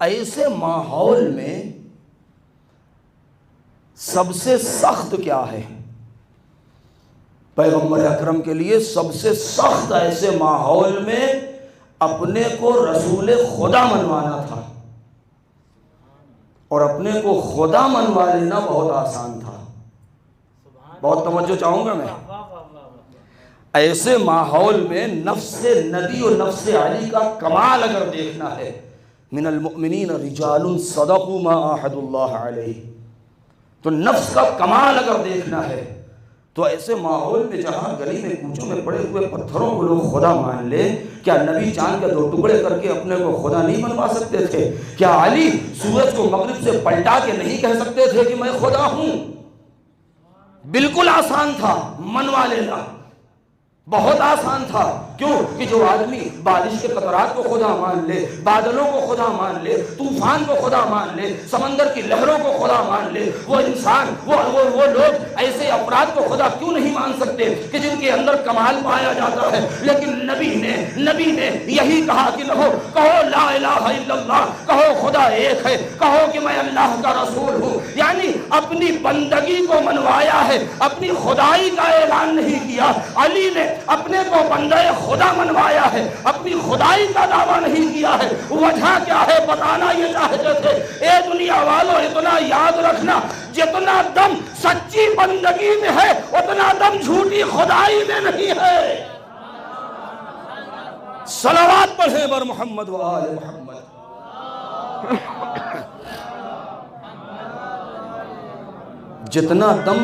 ایسے ماحول میں سب سے سخت کیا ہے؟ پیغمبر اکرم کے لیے سب سے سخت ایسے ماحول میں اپنے کو رسول خدا منوانا تھا، اور اپنے کو خدا منوا لینا بہت آسان تھا۔ بہت توجہ چاہوں گا میں۔ ایسے ماحول میں نفس نبی و نفس علی کا کمال اگر دیکھنا ہے، من المؤمنین رجال صدقوا ما عاہدوا اللہ علیہ، تو نفس کا کمال اگر دیکھنا ہے تو ایسے ماحول میں جہاں گلی میں کوچوں میں پڑے ہوئے پتھروں کو لوگ خدا مان لے، کیا نبی چاند کے 2 ٹکڑے کر کے اپنے کو خدا نہیں منوا سکتے تھے؟ کیا علی سورج کو مغرب سے پلٹا کے نہیں کہہ سکتے تھے کہ میں خدا ہوں؟ بالکل آسان تھا منوا لینا، بہت آسان تھا۔ کیوں کہ جو آدمی بارش کے قطرات کو خدا مان لے، بادلوں کو خدا مان لے، طوفان کو خدا مان لے، سمندر کی لہروں کو خدا مان لے، وہ انسان، وہ لوگ، ایسے افراد کو خدا کیوں نہیں مان سکتے کہ جن کے اندر کمال پایا جاتا ہے؟ لیکن نبی نے یہی کہا کہ کہو لا الہ الا اللہ، کہو خدا ایک ہے، کہو کہ میں اللہ کا رسول ہوں، یعنی اپنی بندگی کو منوایا ہے، اپنی خدائی کا اعلان نہیں کیا۔ علی نے اپنے کو بندہ خدا منوایا ہے، اپنی خدائی کا دعویٰ نہیں کیا ہے۔ وجہ کیا ہے؟ بتانا یہ چاہتے تھے، اے دنیا والوں اتنا یاد رکھنا، جتنا دم سچی بندگی میں ہے اتنا دم جھوٹی خدائی میں نہیں ہے۔ صلوات پڑھیں بر محمد و آل محمد۔ جتنا دم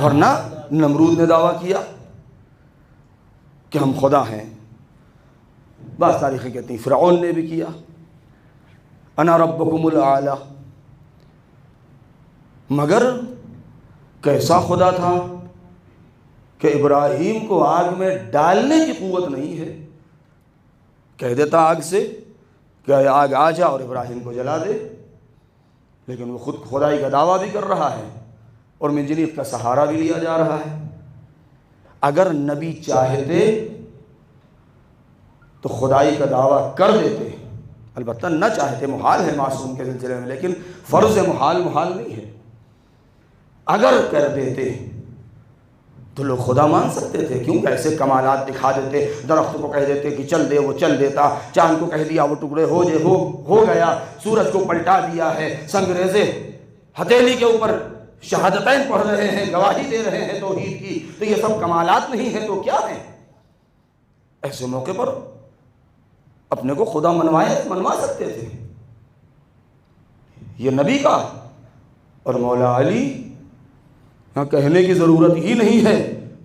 ورنہ نمرود نے دعویٰ کیا کہ ہم خدا ہیں، بعض تاریخیں کہتی ہیں فرعون نے بھی کیا، انا ربکم الاعلی، مگر کیسا خدا تھا کہ ابراہیم کو آگ میں ڈالنے کی قوت نہیں ہے، کہہ دیتا آگ سے کہ آگ آ جا اور ابراہیم کو جلا دے، لیکن وہ خود خدائی کا دعویٰ بھی کر رہا ہے اور منجنیق کا سہارا بھی لیا جا رہا ہے۔ اگر نبی چاہتے تو خدائی کا دعویٰ کر دیتے، البتہ نہ چاہتے، محال ہے معصوم کے سلسلے میں، لیکن فرض محال نہیں ہے۔ اگر کر دیتے تو لوگ خدا مان سکتے تھے، کیونکہ ایسے کمالات دکھا دیتے، درخت کو کہہ دیتے کہ چل دے، وہ چل دیتا، چاند کو کہہ دیا وہ ٹکڑے ہو گیا، سورج کو پلٹا دیا ہے، سنگریزے ہتھیلی کے اوپر شہادتین پڑھ رہے ہیں، گواہی دے رہے ہیں توحید کی، تو یہ سب کمالات نہیں ہیں تو کیا ہیں؟ ایسے موقع پر اپنے کو خدا منوا سکتے تھے۔ یہ نبی کا اور مولا علی، کہنے کی ضرورت ہی نہیں ہے،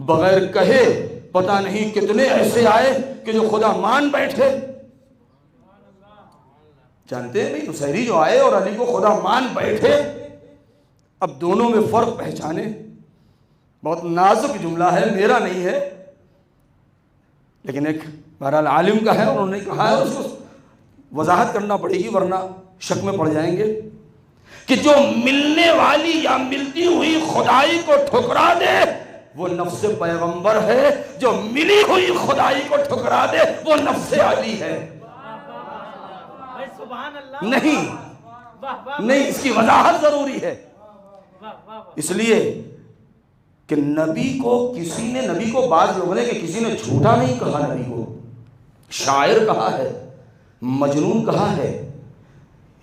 بغیر کہے پتہ نہیں کتنے ایسے آئے کہ جو خدا مان بیٹھے. جانتے ہیں نہیں نصیری جو آئے اور علی کو خدا مان بیٹھے. اب دونوں میں فرق پہچانے. بہت نازک جملہ ہے، میرا نہیں ہے، لیکن ایک بہرحال عالم کا ہے، انہوں نے کہا ہے، اس کو وضاحت کرنا پڑے گی ورنہ شک میں پڑ جائیں گے کہ جو ملنے والی یا ملتی ہوئی خدائی کو ٹھکرا دے وہ نفس پیغمبر ہے، جو ملی ہوئی خدائی کو ٹھکرا دے وہ نفس علی ہے. نہیں اس کی وضاحت ضروری ہے. اس لیے کہ نبی کو بعض لوگوں نے کہ کسی نے جھوٹا نہیں کہا، نبی کو شاعر کہا ہے، مجنون کہا ہے،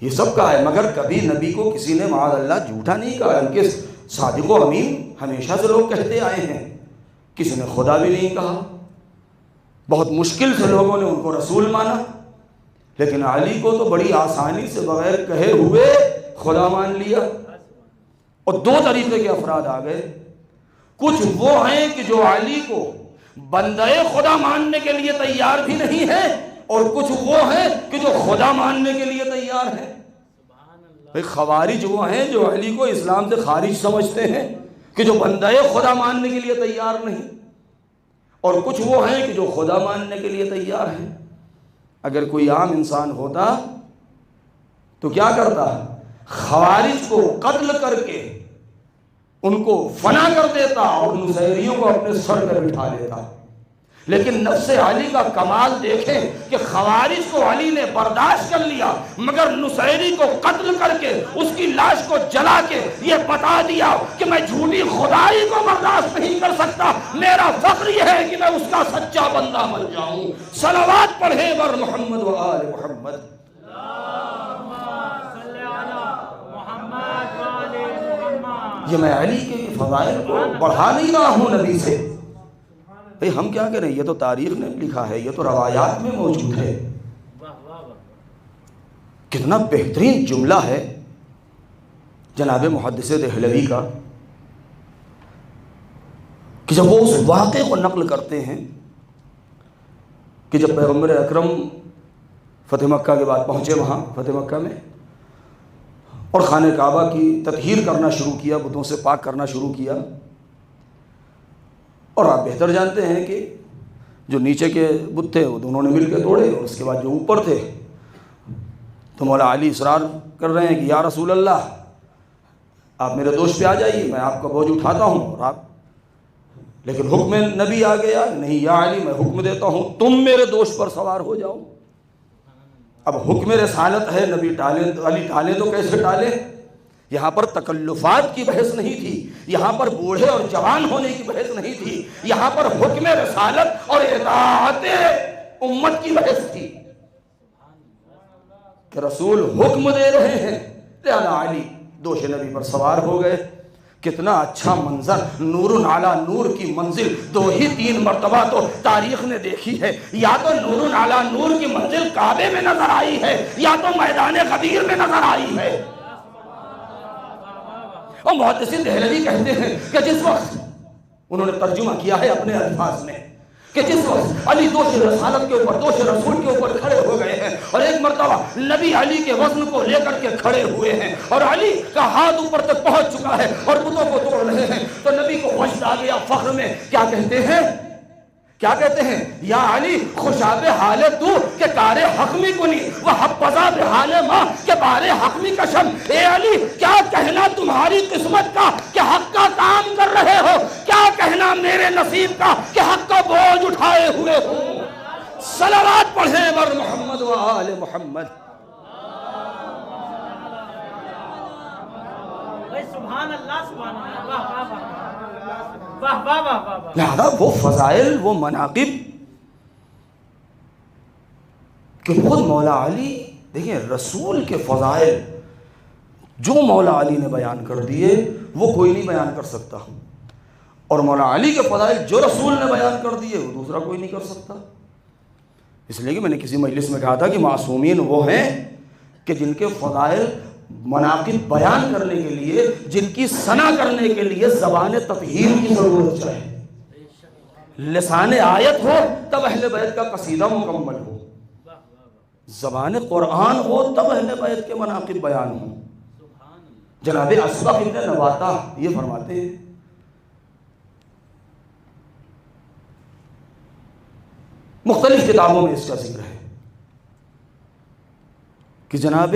یہ سب کہا ہے، مگر کبھی نبی کو کسی نے معاذ اللہ جھوٹا نہیں کہا. ان کے صادق و امین ہمیشہ سے لوگ کہتے آئے ہیں. کسی نے خدا بھی نہیں کہا. بہت مشکل سے لوگوں نے ان کو رسول مانا، لیکن علی کو تو بڑی آسانی سے بغیر کہے ہوئے خدا مان لیا. اور دو طریقے کے افراد آ گئے. کچھ وہ ہیں کہ جو علی کو بندہ خدا ماننے کے لیے تیار بھی نہیں ہے، اور کچھ وہ ہیں کہ جو خدا ماننے کے لیے تیار ہیں. خوارج وہ ہیں جو علی کو اسلام سے خارج سمجھتے ہیں کہ جو بندہ خدا ماننے کے لیے تیار نہیں، اور کچھ وہ ہیں کہ جو خدا ماننے کے لیے تیار ہیں. اگر کوئی عام انسان ہوتا تو کیا کرتا؟ خوارج کو قتل کر کے ان کو فنا کر دیتا اور نصیریوں کو اپنے سر پر بٹھا لیتا. لیکن نفس علی کا کمال دیکھیں کہ خوارج کو علی نے برداشت کر لیا، مگر نصیری کو قتل کر کے اس کی لاش کو جلا کے یہ بتا دیا کہ میں جھوٹی خدائی کو برداشت نہیں کر سکتا، میرا فخر یہ ہے کہ میں اس کا سچا بندہ بن جاؤں. صلوات پڑھیں بر محمد و آل محمد. یہ میں علی کے فضائل کو بڑھا نہیں رہا ہوں نبی سے. بھئی ہم کیا کریں، یہ تو تاریخ نے لکھا ہے، یہ تو روایات میں موجود ہے. کتنا بہترین جملہ ہے جناب محدث دہلوی کا کہ جب وہ اس واقعے کو نقل کرتے ہیں کہ جب پیغمبر اکرم فتح مکہ کے بعد پہنچے وہاں فتح مکہ میں، اور خانہ کعبہ کی تطہیر کرنا شروع کیا، بتوں سے پاک کرنا شروع کیا. اور آپ بہتر جانتے ہیں کہ جو نیچے کے بت تھے وہ دونوں نے مل کے توڑے، اور اس کے بعد جو اوپر تھے تو مولا علی اصرار کر رہے ہیں کہ یا رسول اللہ آپ میرے دوش پہ آ جائیے، میں آپ کا بوجھ اٹھاتا ہوں. اور آپ لیکن حکم نبی آ گیا، نہیں یا علی میں حکم دیتا ہوں تم میرے دوش پر سوار ہو جاؤ. اب حکم رسالت ہے، نبی علی ٹالے تو کیسے ٹالے؟ یہاں پر تکلفات کی بحث نہیں تھی، یہاں پر بوڑھے اور جوان ہونے کی بحث نہیں تھی، یہاں پر حکم رسالت اور اطاعت امت کی بحث تھی کہ رسول حکم دے رہے ہیں. لہذا علی دوش نبی پر سوار ہو گئے. کتنا اچھا منظر، نور علی نور کی منزل 2-3 مرتبہ تو تاریخ نے دیکھی ہے. یا تو نور علی نور کی منزل کعبے میں نظر آئی ہے، یا تو میدان غدیر میں نظر آئی ہے. اور محدثین دہلوی کہتے ہیں کہ جس وقت انہوں نے ترجمہ کیا ہے اپنے الفاظ میں کہ جس وقت علی دوش رسالت کے اوپر، دوش رسول کے اوپر کھڑے ہو گئے ہیں، اور ایک مرتبہ نبی علی کے وزن کو لے کر کے کھڑے ہوئے ہیں، اور علی کا ہاتھ اوپر تک پہنچ چکا ہے اور بتوں کو توڑ رہے ہیں، تو نبی کو وجد آ گیا فخر میں. کیا کہتے ہیں یا علی خوشاب حال تو کہ کار حقمی کنی وہ حفظہ بحال ماں کہ بار حقمی کشم. اے علی کیا کہنا تمہاری قسمت کا کہ حق کا کام کر رہے ہو، کیا کہنا میرے نصیب کا کہ حق کا بوجھ اٹھائے ہوئے ہو. صلوات پڑھیں بر محمد و آل محمد. سبحان اللہ سبحان اللہ. واہ واہ واہ واہ. لہذا وہ فضائل، وہ مناقب کہ خود مولا علی دیکھیں رسول کے فضائل جو مولا علی نے بیان کر دیے وہ کوئی نہیں بیان کر سکتا، اور مولا علی کے فضائل جو رسول نے بیان کر دیے وہ دوسرا کوئی نہیں کر سکتا. اس لیے کہ میں نے کسی مجلس میں کہا تھا کہ معصومین وہ ہیں کہ جن کے فضائل مناقب بیان کرنے کے لیے، جن کی ثنا کرنے کے لیے زبان تطہیر کی ضرورت چاہے، لسان آیت ہو تب اہل بیت کا قصیدہ مکمل ہو، زبان قرآن ہو تب اہل بیت کے مناقب بیان ہوں۔ جناب اسبغ ابن نباتہ یہ فرماتے ہیں مختلف کتابوں میں اس کا ذکر ہے کہ جناب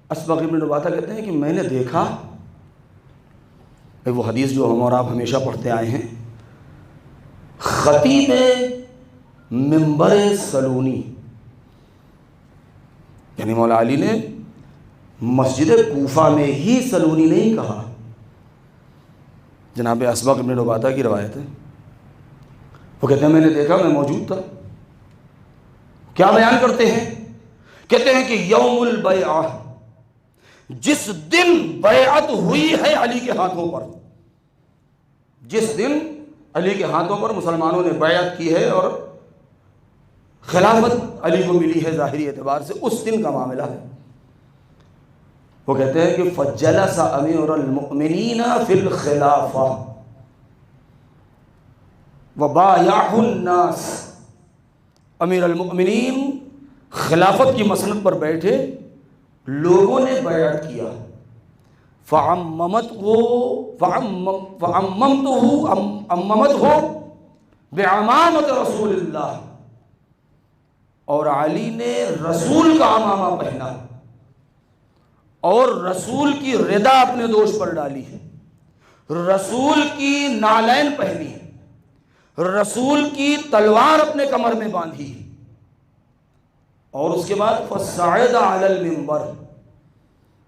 اسبغ ابن نباتہ کہتے ہیں کہ میں نے دیکھا، وہ حدیث جو ہم اور آپ ہمیشہ پڑھتے آئے ہیں، خطیب منبر سلونی یعنی مولا علی نے مسجد کوفہ میں ہی سلونی نہیں کہا، جناب اسبغ ابن نباتہ کی روایت ہے، وہ کہتے ہیں میں نے دیکھا، میں موجود تھا۔ کیا بیان کرتے ہیں؟ کہتے ہیں کہ یوم البیعہ، جس دن بیعت ہوئی ہے علی کے ہاتھوں پر، جس دن علی کے ہاتھوں پر مسلمانوں نے بیعت کی ہے اور خلافت علی کو ملی ہے ظاہری اعتبار سے، اس دن کا معاملہ ہے۔ وہ کہتے ہیں کہ فجلس امیر المؤمنین فی الخلافہ وبایعہ الناس، امیر المؤمنین خلافت کی مسند پر بیٹھے، لوگوں نے بیعت کیا، فعممتہ بعمامت رسول اللہ، اور علی نے رسول کا عمامہ پہنا اور رسول کی ردا اپنے دوش پر ڈالی، رسول کی نالین پہنی، رسول کی تلوار اپنے کمر میں باندھی، اور اس کے بعد فصعد علی المنبر،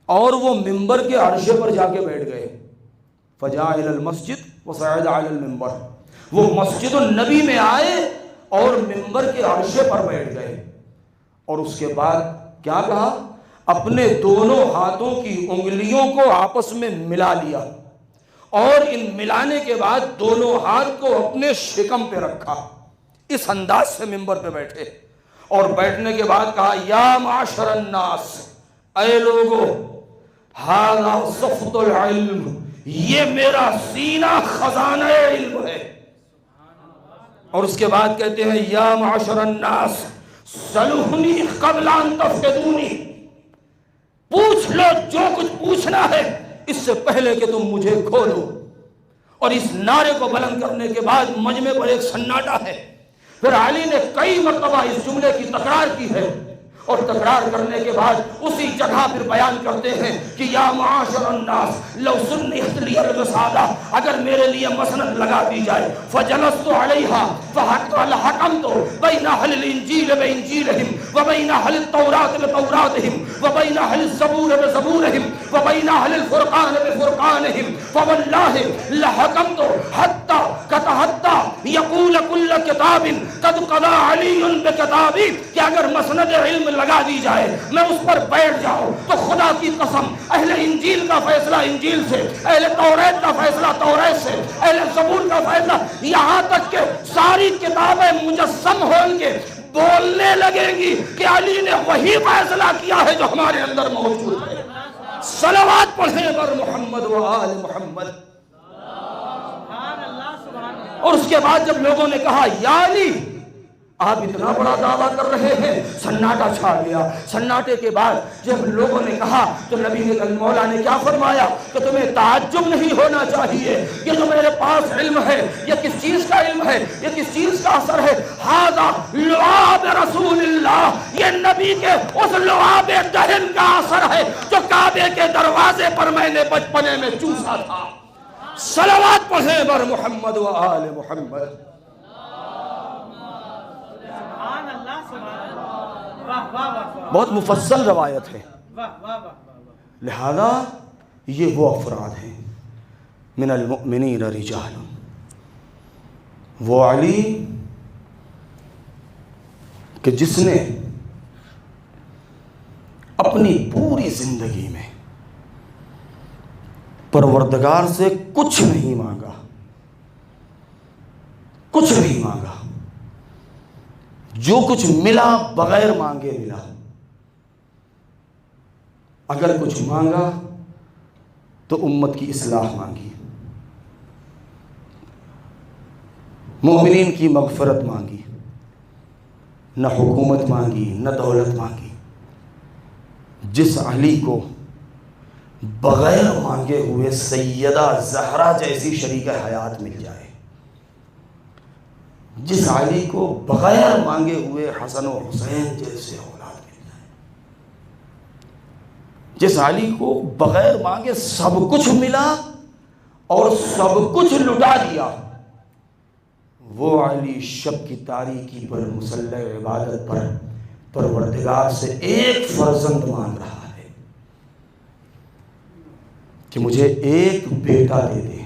اور وہ ممبر کے عرشے پر جا کے بیٹھ گئے، فجاء الی المسجد وصعد علی المنبر، وہ مسجد النبی میں آئے اور ممبر کے عرشے پر بیٹھ گئے، اور اس کے بعد کیا کہا؟ اپنے دونوں ہاتھوں کی انگلیوں کو آپس میں ملا لیا، اور ان ملانے کے بعد دونوں ہاتھ کو اپنے شکم پہ رکھا، اس انداز سے ممبر پہ بیٹھے، اور بیٹھنے کے بعد کہا یا معاشر الناس، اے لوگو، ھذا صفت العلم، یہ میرا سینہ خزانہ علم ہے، اور اس کے بعد کہتے ہیں یا معاشر الناس سلونی قبل ان تفقدونی، پوچھ لو جو کچھ پوچھنا ہے اس سے پہلے کہ تم مجھے کھولو۔ اور اس نعرے کو بلند کرنے کے بعد مجمع پر ایک سناٹا ہے، پھر علی نے کئی مرتبہ اس جملے کی تکرار کی ہے، اور تکرار کرنے کے بعد اسی جگہ پھر بیان کرتے ہیں کہ یا معاشر الناس لو سنیت لی الوسادہ، اگر میرے لیے مسند لگا دی جائے، فجلست علیہا فحکمت بین اہل الانجیل بانجیلہم وبین اہل التوراۃ بتوراتہم وبین اہل الزبور بزبورہم وبین اہل الفرقان بفرقانہم فواللہ لحکمت حتی یقول کل کتاب قد قضى علی بکتابی، کہ اگر مسند علم لگا دی جائے میں اس پر بیٹھ جاؤں تو خدا کی قسم اہل انجیل کا فیصلہ انجیل سے، اہل توریت کا فیصلہ توریت سے، اہل زبور کا فیصلہ، یہاں تک کہ ساری کتابیں مجسم ہوں گے، بولنے لگیں گی کہ علی نے وہی فیصلہ کیا ہے جو ہمارے اندر موجود ہے۔ صلوات پڑھیں بر محمد و آل محمد۔ اور اس کے بعد جب لوگوں نے کہا یا علی آپ اتنا بڑا دعویٰ کر رہے ہیں، سناٹا چھا گیا۔ سناٹے کے بعد جب لوگوں نے کہا تو نبی نے مولا نے کیا فرمایا کہ تمہیں تعجب نہیں ہونا چاہیے، یہ جو میرے پاس علم ہے یہ کس چیز کا علم ہے، یہ کس چیز کا اثر ہے؟ ھذا لعاب رسول اللہ، یہ نبی کے اس لعاب دہن کا اثر ہے جو کعبے کے دروازے پر میں نے بچپنے میں چوسا تھا۔ صلوات پڑھیں بر محمد و آل محمد۔ بہت مفصل روایت ہے، لہذا یہ وہ افراد ہیں من المؤمنین رجال، وہ علی کہ جس نے اپنی پوری زندگی میں پروردگار سے کچھ نہیں مانگا، کچھ نہیں مانگا، جو کچھ ملا بغیر مانگے ملا، اگر کچھ مانگا تو امت کی اصلاح مانگی، مومنین کی مغفرت مانگی، نہ حکومت مانگی، نہ دولت مانگی۔ جس علی کو بغیر مانگے ہوئے سیدہ زہرا جیسی شریک حیات مل جائے، جس علی کو بغیر مانگے ہوئے حسن و حسین جیسے اولاد مل جائے، جس علی کو بغیر مانگے سب کچھ ملا اور سب کچھ لٹا دیا، وہ علی شب کی تاریکی پر مصلی عبادت پر پروردگار سے ایک فرزند مانگ رہا ہے کہ مجھے ایک بیٹا دے دے۔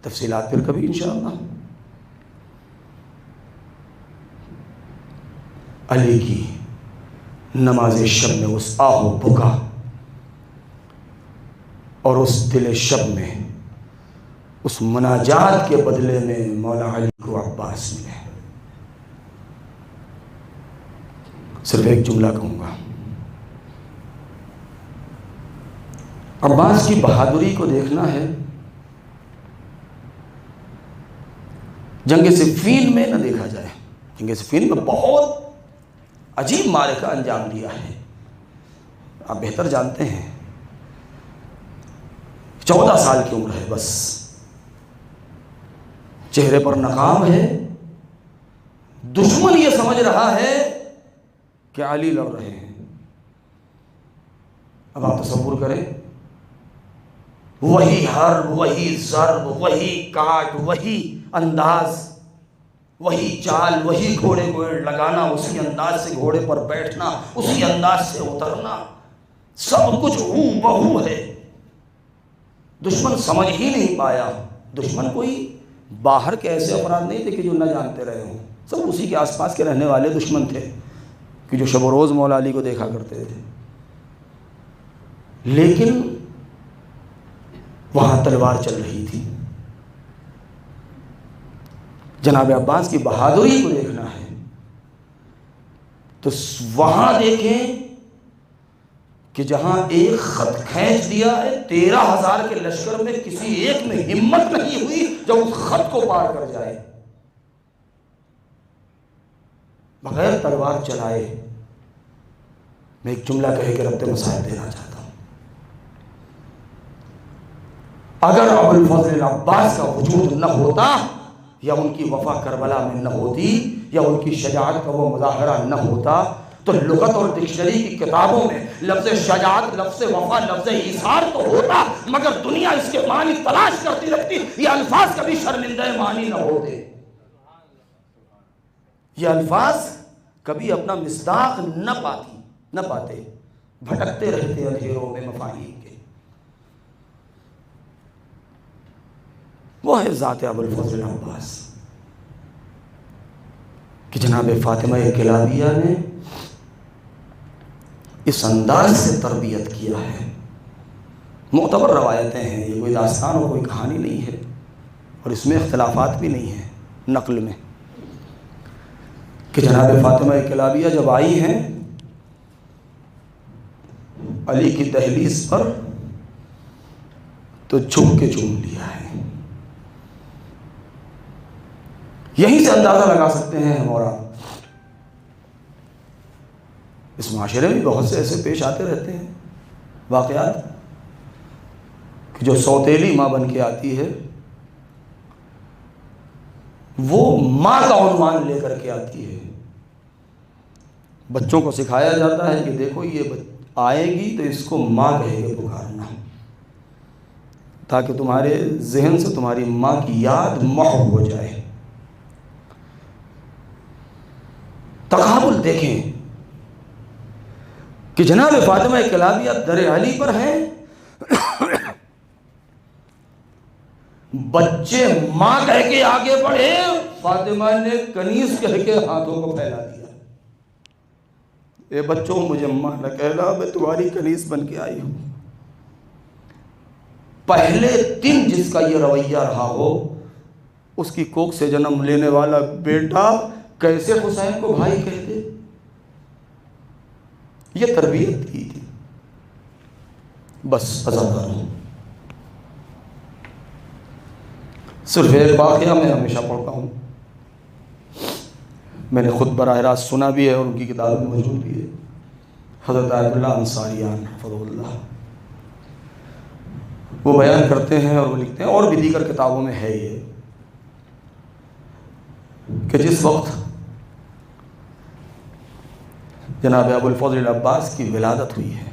تفصیلات پھر کبھی انشاءاللہ۔ علی کی نماز شب میں اس آہ و بکا اور اس دل شب میں اس مناجات کے بدلے میں مولا علی کو عباس ملے۔ صرف ایک جملہ کہوں گا، عباس کی بہادری کو دیکھنا ہے، جنگ صفین میں نہ دیکھا جائے۔ جنگ صفین میں بہت عجیب معرکہ انجام دیا ہے، آپ بہتر جانتے ہیں۔ 14 سال کی عمر ہے، بس چہرے پر نقاب ہے، دشمن یہ سمجھ رہا ہے کہ علی لڑ رہے ہیں۔ اب آپ تصور کریں، وہی حرب، وہی ضرب، وہی کاٹ، وہی انداز، وہی چال، وہی گھوڑے کو لگانا، اسی انداز سے گھوڑے پر بیٹھنا، اسی انداز سے اترنا، سب کچھ ہو بہو ہے۔ دشمن سمجھ ہی نہیں پایا۔ دشمن کوئی باہر کے ایسے افراد نہیں تھے کہ جو نہ جانتے رہے ہوں، سب اسی کے آس پاس کے رہنے والے دشمن تھے کہ جو شب و روز مولا علی کو دیکھا کرتے تھے۔ لیکن وہاں تلوار چل رہی تھی۔ جناب عباس کی بہادری کو دیکھنا ہے تو وہاں دیکھیں کہ جہاں ایک خط کھینچ دیا ہے، 13,000 کے لشکر میں کسی ایک میں ہمت نہیں ہوئی جو اس خط کو پار کر جائے، بغیر تلوار چلائے۔ میں ایک جملہ کہہ کے ربط مسائل دینا چاہتا ہوں، اگر ابو الفضل عباس کا وجود نہ ہوتا، یا ان کی وفا کربلا میں نہ ہوتی، یا ان کی شجاعت کا وہ مظاہرہ نہ ہوتا، تو لغت اور ڈکشنری کی کتابوں میں لفظ شجاعت، لفظ وفا، لفظ ایثار تو ہوتا، مگر دنیا اس کے معنی تلاش کرتی رہتی، یہ الفاظ کبھی شرمندہ معنی نہ ہوتے، یہ الفاظ کبھی اپنا مصداق نہ پاتے، بھٹکتے رہتے اندھیروں میں مفاہیم کے۔ وہ ہے ذات ابو الفضل عباس کہ جناب فاطمہ کلابیہ نے اس انداز سے تربیت کیا ہے۔ معتبر روایتیں ہیں، یہ کوئی داستان اور کوئی کہانی نہیں ہے، اور اس میں اختلافات بھی نہیں ہیں نقل میں، کہ جناب فاطمہ کلابیہ جب آئی ہیں علی کی دہلیز پر تو جھک کے چوم لیا ہے۔ یہیں سے اندازہ لگا سکتے ہیں ہم اور آپ، اس معاشرے میں بہت سے ایسے پیش آتے رہتے ہیں واقعات کہ جو سوتیلی ماں بن کے آتی ہے، وہ ماں کا عنوان لے کر کے آتی ہے۔ بچوں کو سکھایا جاتا ہے کہ دیکھو یہ آئے گی تو اس کو ماں کہے کے پکارنا، تاکہ تمہارے ذہن سے تمہاری ماں کی یاد محو ہو جائے۔ تقابل دیکھیں کہ جناب فاطمہ کلابیہ در علی پر ہیں، بچے ماں کہہ کے آگے بڑھے، فاطمہ نے کنیز کہہ کے ہاتھوں کو پھیلا دیا، اے بچوں مجھے ماں نہ کہنا، میں تمہاری کنیز بن کے آئی ہوں۔ پہلے دن جس کا یہ رویہ رہا ہو، اس کی کوکھ سے جنم لینے والا بیٹا کیسے حسین کو بھائی کہتے؟ یہ تربیت کی تھی۔ بس عزاداروں، صرف ایک واقعہ میں ہمیشہ پڑھتا ہوں، میں نے خود براہ راست سنا بھی ہے اور ان کی کتاب میں موجود بھی ہے۔ حضرت آیت اللہ انصاریان حفظہ اللہ وہ بیان کرتے ہیں اور وہ لکھتے ہیں، اور بھی دیگر کتابوں میں ہے یہ، کہ جس وقت جناب ابو الفضل العباس کی ولادت ہوئی ہے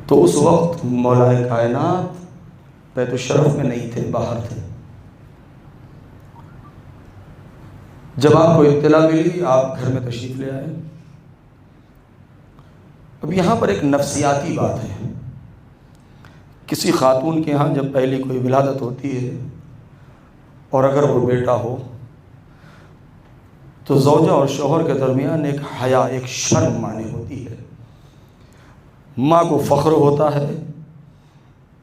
تو اس وقت مولا کائنات بیت الشرف میں نہیں تھے، باہر تھے۔ جب آپ کو اطلاع ملی آپ گھر میں تشریف لے آئے۔ اب یہاں پر ایک نفسیاتی بات ہے، کسی خاتون کے ہاں جب پہلی کوئی ولادت ہوتی ہے اور اگر وہ بیٹا ہو تو زوجہ اور شوہر کے درمیان ایک حیا، ایک شرم مانے ہوتی ہے۔ ماں کو فخر ہوتا ہے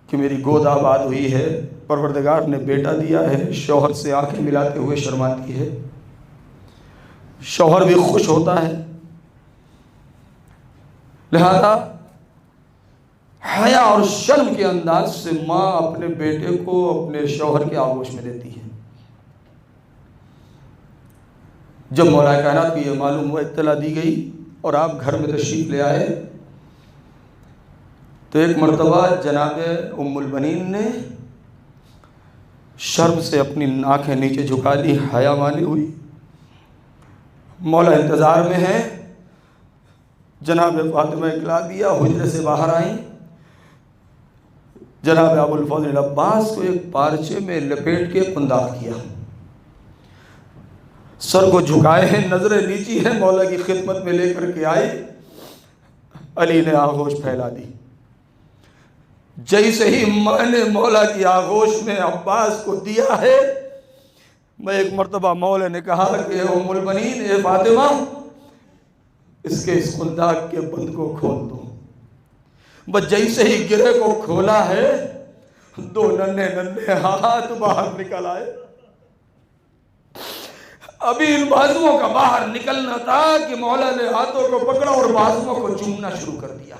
کہ میری گود آباد ہوئی ہے، پروردگار نے بیٹا دیا ہے، شوہر سے آنکھیں ملاتے ہوئے شرماتی ہے، شوہر بھی خوش ہوتا ہے۔ لہذا حیا اور شرم کے انداز سے ماں اپنے بیٹے کو اپنے شوہر کے آغوش میں دیتی ہے۔ جب مولا کائنات کو یہ معلوم ہوا، اطلاع دی گئی اور آپ گھر میں تشریف لے آئے تو ایک مرتبہ جناب ام البنین نے شرم سے اپنی آنکھیں نیچے جھکا لی، حیا مانی ہوئی۔ مولا انتظار میں ہے، جناب فاطمہ اکلا دیا حجرے سے باہر آئیں، جناب ابو الفضل العباس کو ایک پارچے میں لپیٹ کے قنداق کیا، سر کو جھکائے ہیں، نظریں نیچی ہیں، مولا کی خدمت میں لے کر کے آئی۔ علی نے آغوش پھیلا دی۔ جیسے ہی میں نے مولا کی آغوش میں عباس کو دیا ہے، میں ایک مرتبہ مولا نے کہا کہ ام البنین، اے فاطمہ، اس کے اس قنداق کے بند کو کھول دو۔ بس جیسے ہی گرے کو کھولا ہے، دو ننھے ننھے ہاتھ باہر نکل آئے۔ ابھی ان بازوؤں کا باہر نکلنا تھا کہ مولا نے ہاتھوں کو پکڑا اور بازوؤں کو چومنا شروع کر دیا۔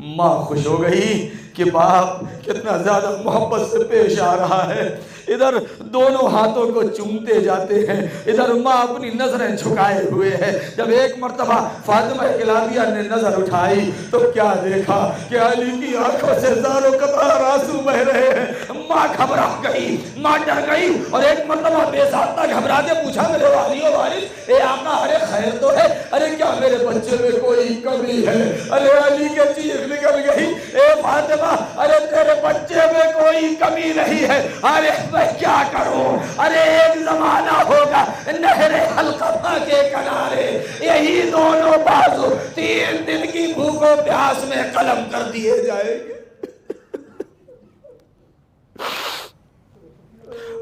ماں خوش ہو گئی کہ باپ کتنا زیادہ محبت سے پیش آ رہا ہے، ادھر دونوں ہاتھوں کو چومتے جاتے ہیں، ادھر ماں اپنی نظریں جھکائے ہوئے ہے۔ جب ایک مرتبہ فاطمہ کلابیہ نے نظر اٹھائی تو کیا دیکھا کہ علی کی آنکھوں سے زاروں قطار آنسو بہ رہے ہیں۔ ماں گھبرا گئی، ماں ڈر گئی اور ایک مرتبہ بے ذاتہ گھبرا کے پوچھا، میرے والی و وارث، اے آقا، ارے خیر تو ہے، ارے کیا میرے بچے میں کوئی کمی ہے؟ ارے علی کے چیخ نکل گئی، اے فاطمہ، ارے تیرے بچے میں کوئی کمی نہیں ہے، ارے میں کیا کروں؟ ارے ایک زمانہ ہوگا نہر حلقہ کے کنارے یہی دونوں بازو 3 دن کی بھوک و پیاس میں قلم کر دیے جائیں گے۔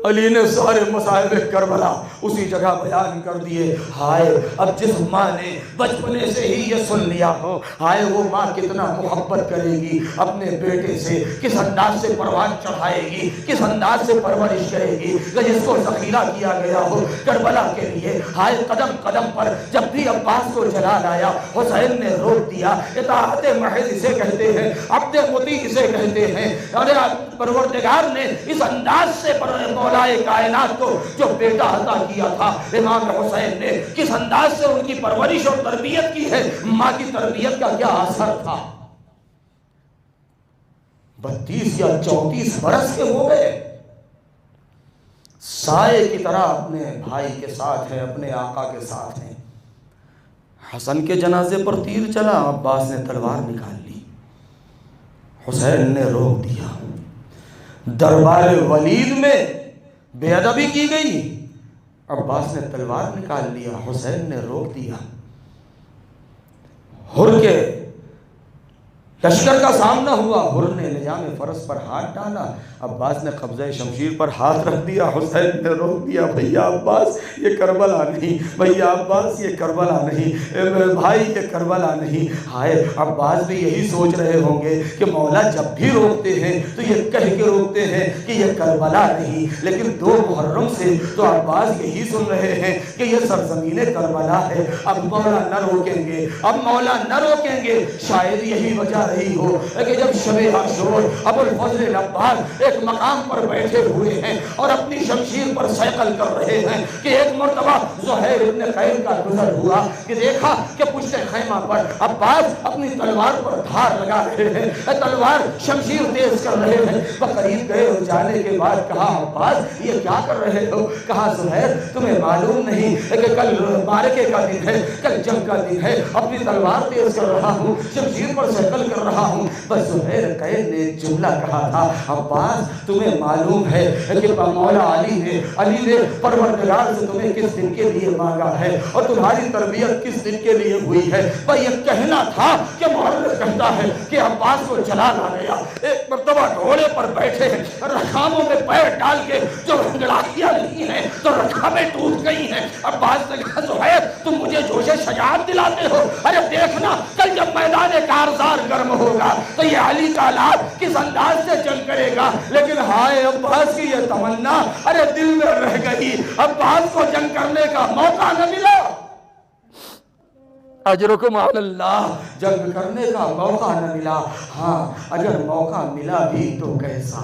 علی نے سارے مصائب کربلا اسی جگہ بیان کر دیے۔ ہائے، اب جس ماں نے بچپنے سے ہی یہ سن لیا ہو، ہائے وہ ماں کتنا محبت کرے گی اپنے بیٹے سے، کس انداز سے پروان چڑھائے گی، کس انداز سے پرورش کرے گی، جس کو ذخیرہ کیا گیا ہو کربلا کے لیے۔ ہائے، قدم قدم پر جب بھی عباس کو جلال آیا، حسین نے روک دیا۔ اطاعت محض اسے کہتے ہیں، عبد مطیع اسے کہتے ہیں۔ ارے پروردگار نے اس انداز سے مولا کائنات کو جو بیٹا عطا کیا تھا، امام حسین نے کس انداز سے ان کی پرورش اور تربیت کی ہے، ماں کی تربیت کا کیا اثر تھا۔ 32 یا 34 برس کے ہو گئے، سائے کی طرح اپنے بھائی کے ساتھ ہیں، اپنے آقا کے ساتھ ہیں۔ حسن کے جنازے پر تیر چلا، عباس نے تلوار نکال لی، حسین نے روک دیا۔ دربار ولید میں بے ادبی کی گئی، عباس نے تلوار نکال لیا، حسین نے روک دیا۔ حر کے لشکر کا سامنا ہوا، حر نے لجام فرس پر ہاتھ ڈالا، عباس نے قبضہ شمشیر پر ہاتھ رکھ دیا، حسین نے روک دیا۔ بھیا عباس، یہ کربلا نہیں، بھیا عباس یہ کربلا نہیں، میرے بھائی یہ کربلا نہیں۔ ہائے، عباس بھی یہی سوچ رہے ہوں گے کہ مولا جب بھی روکتے ہیں تو یہ کہہ کے روکتے ہیں کہ یہ کربلا نہیں، لیکن 2 محرم سے تو عباس یہی سن رہے ہیں کہ یہ سرزمین کربلا ہے۔ اب مولا نہ روکیں گے، اب مولا نہ روکیں گے، شاید یہی وجہ رہی ہو کہ جب شب عاشور ابو الفضل عباس ایک مقام پر بیٹھے ہوئے ہیں اور اپنی شمشیر پر سیقل کر رہے ہیں کہ ایک مرتبہ زہیر ابن قین کا گزر ہوا کہ دیکھا کہ پشت خیمہ پر عباس اپنی تلوار پر دھار لگا رہے ہیں، تلوار شمشیر تیز کر رہے ہیں۔ قریب گئے اور جانے کے بعد کہا عباس یہ کیا کر رہے ہو؟ کہا زہیر تمہیں معلوم نہیں کہ کل معرکے کا دن ہے، کل جنگ کا دن ہے، اپنی تلوار تیز کر رہا ہوں، شمشیر پر سیقل کر رہا ہوں۔ بس زہیر قین نے جملہ کہا تھا عباس تمہیں معلوم ہے کہ مولا علی نے پروردگار سے تمہیں کس دن کے لیے مانگا ہے اور تمہاری تربیت کس دن کے لیے ہوئی ہے۔ پر یہ کہنا تھا کہ محرر کہتا ہے کہ عباس کو جلال آ گیا، ایک مرتبہ گھوڑے پر بیٹھے ہیں، رکاموں میں پیر ڈال کے جو انگڑائیاں نہیں ہیں تو رکامیں ٹوٹ گئی ہیں۔ عباس نے کہا زہیر تم مجھے جوش شجاعت دلاتے ہو، ارے دیکھنا کل جب میدان کارزار گرم ہوگا تو یہ علی کا لال کس انداز سے جنگ کرے گا۔ لیکن ہائے عباس کی یہ تمنا ارے دل میں رہ گئی، عباس کو جنگ کرنے کا موقع نہ ملا۔ اجرکم علی اللہ، جنگ کرنے کا موقع نہ ملا، ہاں اگر موقع ملا بھی تو کیسا؟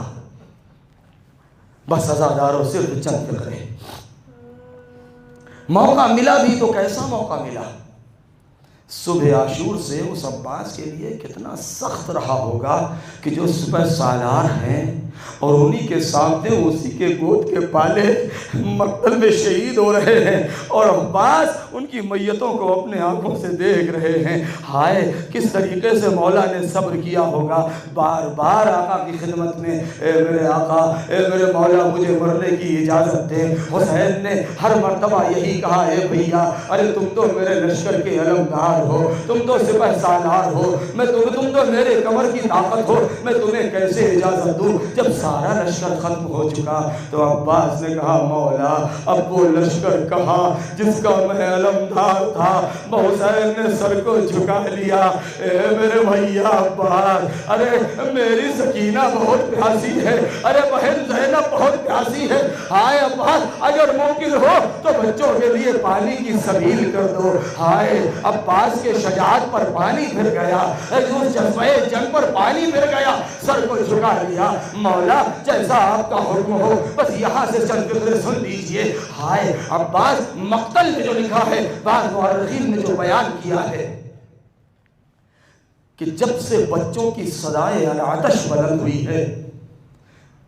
بس عزاداروں صرف چند فقرے، موقع ملا بھی تو کیسا موقع ملا؟ صبح عاشور سے اس عباس کے لیے کتنا سخت رہا ہوگا کہ جو صبح سالار ہیں اور انہی کے سامنے اسی کے گود کے پالے مقتل میں شہید ہو رہے ہیں اور عباس ان کی میتوں کو اپنے آنکھوں سے دیکھ رہے ہیں۔ ہائے کس طریقے سے مولا نے صبر کیا ہوگا، بار بار آقا کی خدمت میں اے میرے آقا، اے میرے مولا مجھے مرنے کی اجازت دے۔ حسین نے ہر مرتبہ یہی کہا اے بھیا ارے تم تو میرے لشکر کے علمدار ہو، تم تو سپہ سالار ہو، تم تو میرے کمر کی طاقت ہو، میں تمہیں کیسے اجازت دوں؟ جب سارا لشکر ختم ہو چکا تو عباس نے کہا مولا اب وہ لشکر کہاں جس کا میں علمدار تھا؟ حسین نے سر کو جھکا لیا، اے میرے بھیا عباس ارے میری سکینہ بہت پیاسی ہے، ارے بہن زینب بہت پیاسی ہے، ہائے عباس اگر ممکن ہو تو بچوں کے لیے پانی کی سبیل کر دو۔ ہائے عباس کے شجاعت پر پانی پھر گیا، اس جذبہ جنگ پر پانی پھر گیا، سر کو جھکا لیا، مولا جیسا آپ کا حکم ہو۔ بس یہاں سے چند فقرے سن لیجئے۔ ہائے عباس مقتل میں جو لکھا ہے، بعض مورخین نے جو بیان کیا ہے کہ جب سے بچوں کی صدائے العطش بلند ہوئی ہے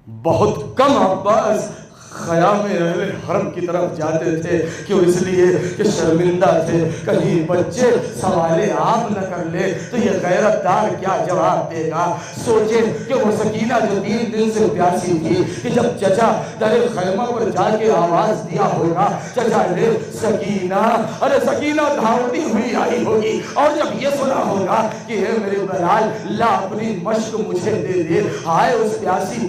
بہت کم عباس خیام اہل حرم کی طرف جاتے تھے، کیوں؟ اس لیے کہ شرمندہ تھے کہیں بچے سوال آپ نہ کر لے تو یہ غیرت دار کیا جواب دے گا۔ سوچے کہ وہ سکینہ جو 3 دن سے پیاسی تھی کہ جب چچا در خیمہ پر جا کے آواز دیا ہوگا چچا نے سکینہ، ارے سکینہ دھاڑتی ہوئی آئی ہوگی اور جب یہ سنا ہوگا کہ اے میرے بلال لا اپنی مشق مجھے دے دے، ہائے اس پیاسی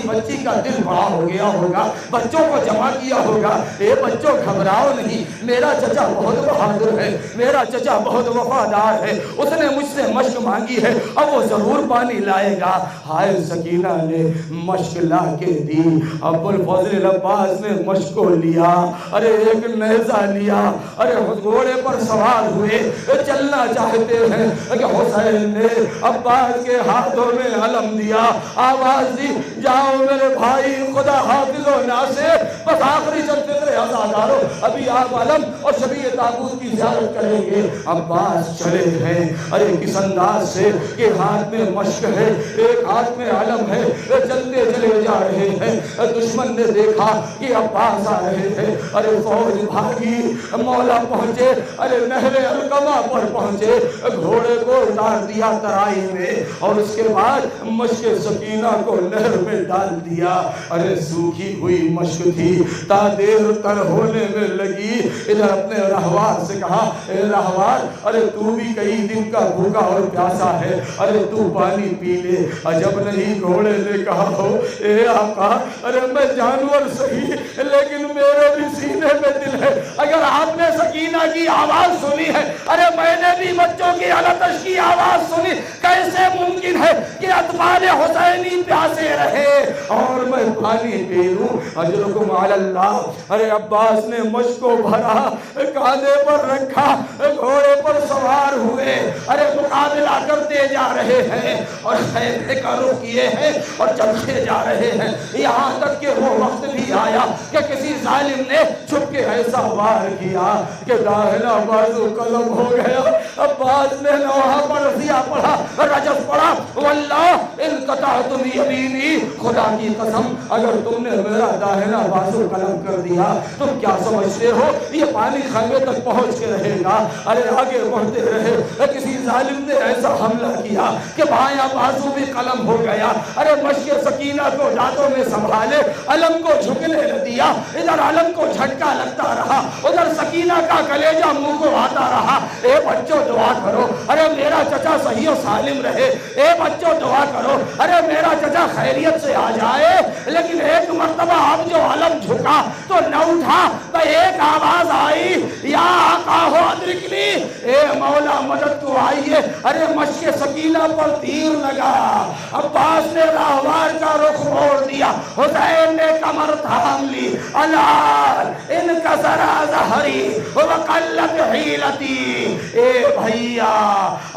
بچی کا دل بڑا ہو گیا ہوگا، بچوں کو جمع کیا ہوگا، اے بچوں گھبراؤ نہیں، میرا چچا بہت بہادر ہے، میرا چچا بہت وفادار ہے، اس نے مجھ سے مشق مانگی ہے اب وہ ضرور پانی لائے گا۔ ہائے سکینہ نے مشق لا کے دی، ابو الفضل عباس نے مشق کو لیا، ارے ایک نیزہ لیا، ارے گھوڑے پر سوار ہوئے، چلنا چاہتے ہیں کہ حسین نے عباس کے ہاتھوں میں علم دیا، آواز دی جاؤ میرے بھائی خدا حافظ و ناصر۔ بس آخری چند فقرے عزاداروں، ابھی آپ علم اور شبیہ تابوت کی زیارت کریں گے۔ عباس چلے ہیں ارے کس انداز سے کہ ہاتھ میں مشق ہے، ایک ہاتھ میں علم ہے، چلتے چلے جا رہے ہیں۔ دشمن نے دیکھا کہ عباس آ رہے ہیں، ارے فوج بھاگی، مولا پہنچے، ارے نہر القمہ پر پہنچے، گھوڑے کو اتار دیا ترائی میں اور اس کے بعد مشق سکینہ کو نہر میں ڈال دیا۔ ارے سوکھی ہوئی مشق تھی، تا دیر تر ہونے میں لگی۔ ادھر اپنے رہوار سے کہا اے رہوار ارے تو بھی کئی دن کا بھوکا اور پیاسا ہے، ارے تو پانی پی لے۔ عجب نہیں گھوڑے نے کہا ہو اے آقا ارے میں جانور صحیح لیکن میرے بھی سینے میں دل ہے، اگر آپ نے سکینہ کی آواز سنی ہے، ارے میں نے بھی بچوں کی علطش کی آواز سنی، کیسے ممکن ہے کہ اطفال حسینی پیاسے رہے اور میں پانی پی لوں؟ اجرکم علی اللہ۔ ارے عباس نے مشق کو بھرا، کاندھے پر رکھا، گھوڑے پر سوار ہوئے، ارے مقابلہ کرتے رہے ہیں اور خیمے کا رخ کیے ہیں اور چلتے جا رہے ہیں، یہاں تک کہ وہ وقت بھی آیا کہ کسی ظالم نے چھپ کے ایسا وار کیا کہ داہنا بازو قلم ہو گیا۔ عباس نے لوہا پر دیا پڑھا، رجب پڑھا، واللہ ان قطعتم یمینی، خدا کی قسم اگر تم نے میرا داہنا بازو قلم کر دیا تم کیا سمجھتے ہو یہ پانی خیمے تک پہنچ کے رہے گا؟ ارے آگے بڑھتے رہے، کسی ظالم نے ایسا حملہ کیا کہ بایاں بازو بھی قلم ہو گیا۔ ارے مشق سکینہ کو دانتوں میں سنبھالے، علم کو جھکنے دیا، ادھر علم کو جھٹکا لگتا رہا، ادھر سکینہ کا کلیجہ منہ کو آتا رہا۔ اے بچوں دعا کرو، ارے میرا چچا صحیح و سالم رہے۔ اے بچوں دعا کرو، ارے میرا چچا خیریت سے آ جائے۔ لیکن ایک مرتبہ اب جو علم جھکا تو نہ اٹھا، تو ایک آواز آئی، یا آقا ہو ادرکنی، اے مولا مدد کو آئیے۔ ارے مشق سکینہ پر تیر لگا، عباس نے راہوار کا رخ موڑ دیا، حسین نے کمر تھام لی، الان انکسر ظہری وقلت حیلتی۔ اے بھیا،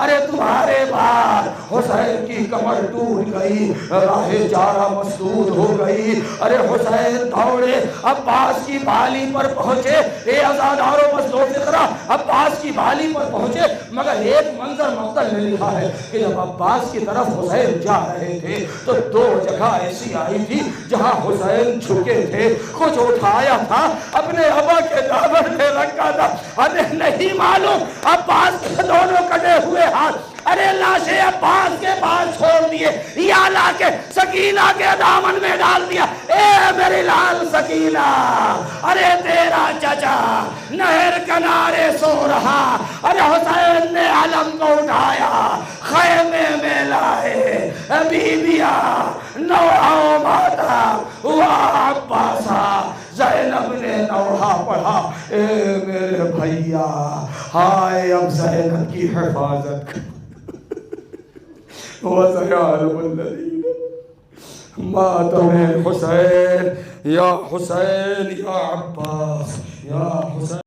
ارے تمہارے بعد حسین کی کمر ٹوٹ گئی، راہ چارہ مسدود ہو گئی۔ ارے حسین دوڑے، عباس کی بالی پر پہنچے۔ اے عزادارو بس دو فکرہ، عباس کی بالی پر پہنچے، مگر ایک منظر مقتل نے لکھا ہے کہ جب عباس کی طرف حسین جا رہے تھے تو دو جگہ ایسی آئی تھی جہاں حسین جھکے تھے، کچھ اٹھایا تھا، اپنے ابا کے دامن میں رکھا تھا۔ ہمیں نہیں معلوم، عباس کے دونوں کٹے ہوئے ہاتھ ارے لاشیں عباس کے پاس چھوڑ دیے یا لا کے سکینہ کے دامن میں ڈال دیا۔ اے میری لال سکینہ، ارے تیرا چچا نہر کنارے سو رہا، ارے حسین نے علم کو اٹھایا، خیمے میں لائے، بیبیاں نوحہ ماتا ہوا عباسا، زینب نے نوحہ پڑھا۔ اے میرے بھیا، ہائے اب زینب کی حفاظت کر۔ وَسَيَعْلَمُ الَّذِينَ مَاتَ مِنْ حُسَيْنٍ یا حسین یا عباس یا حسین۔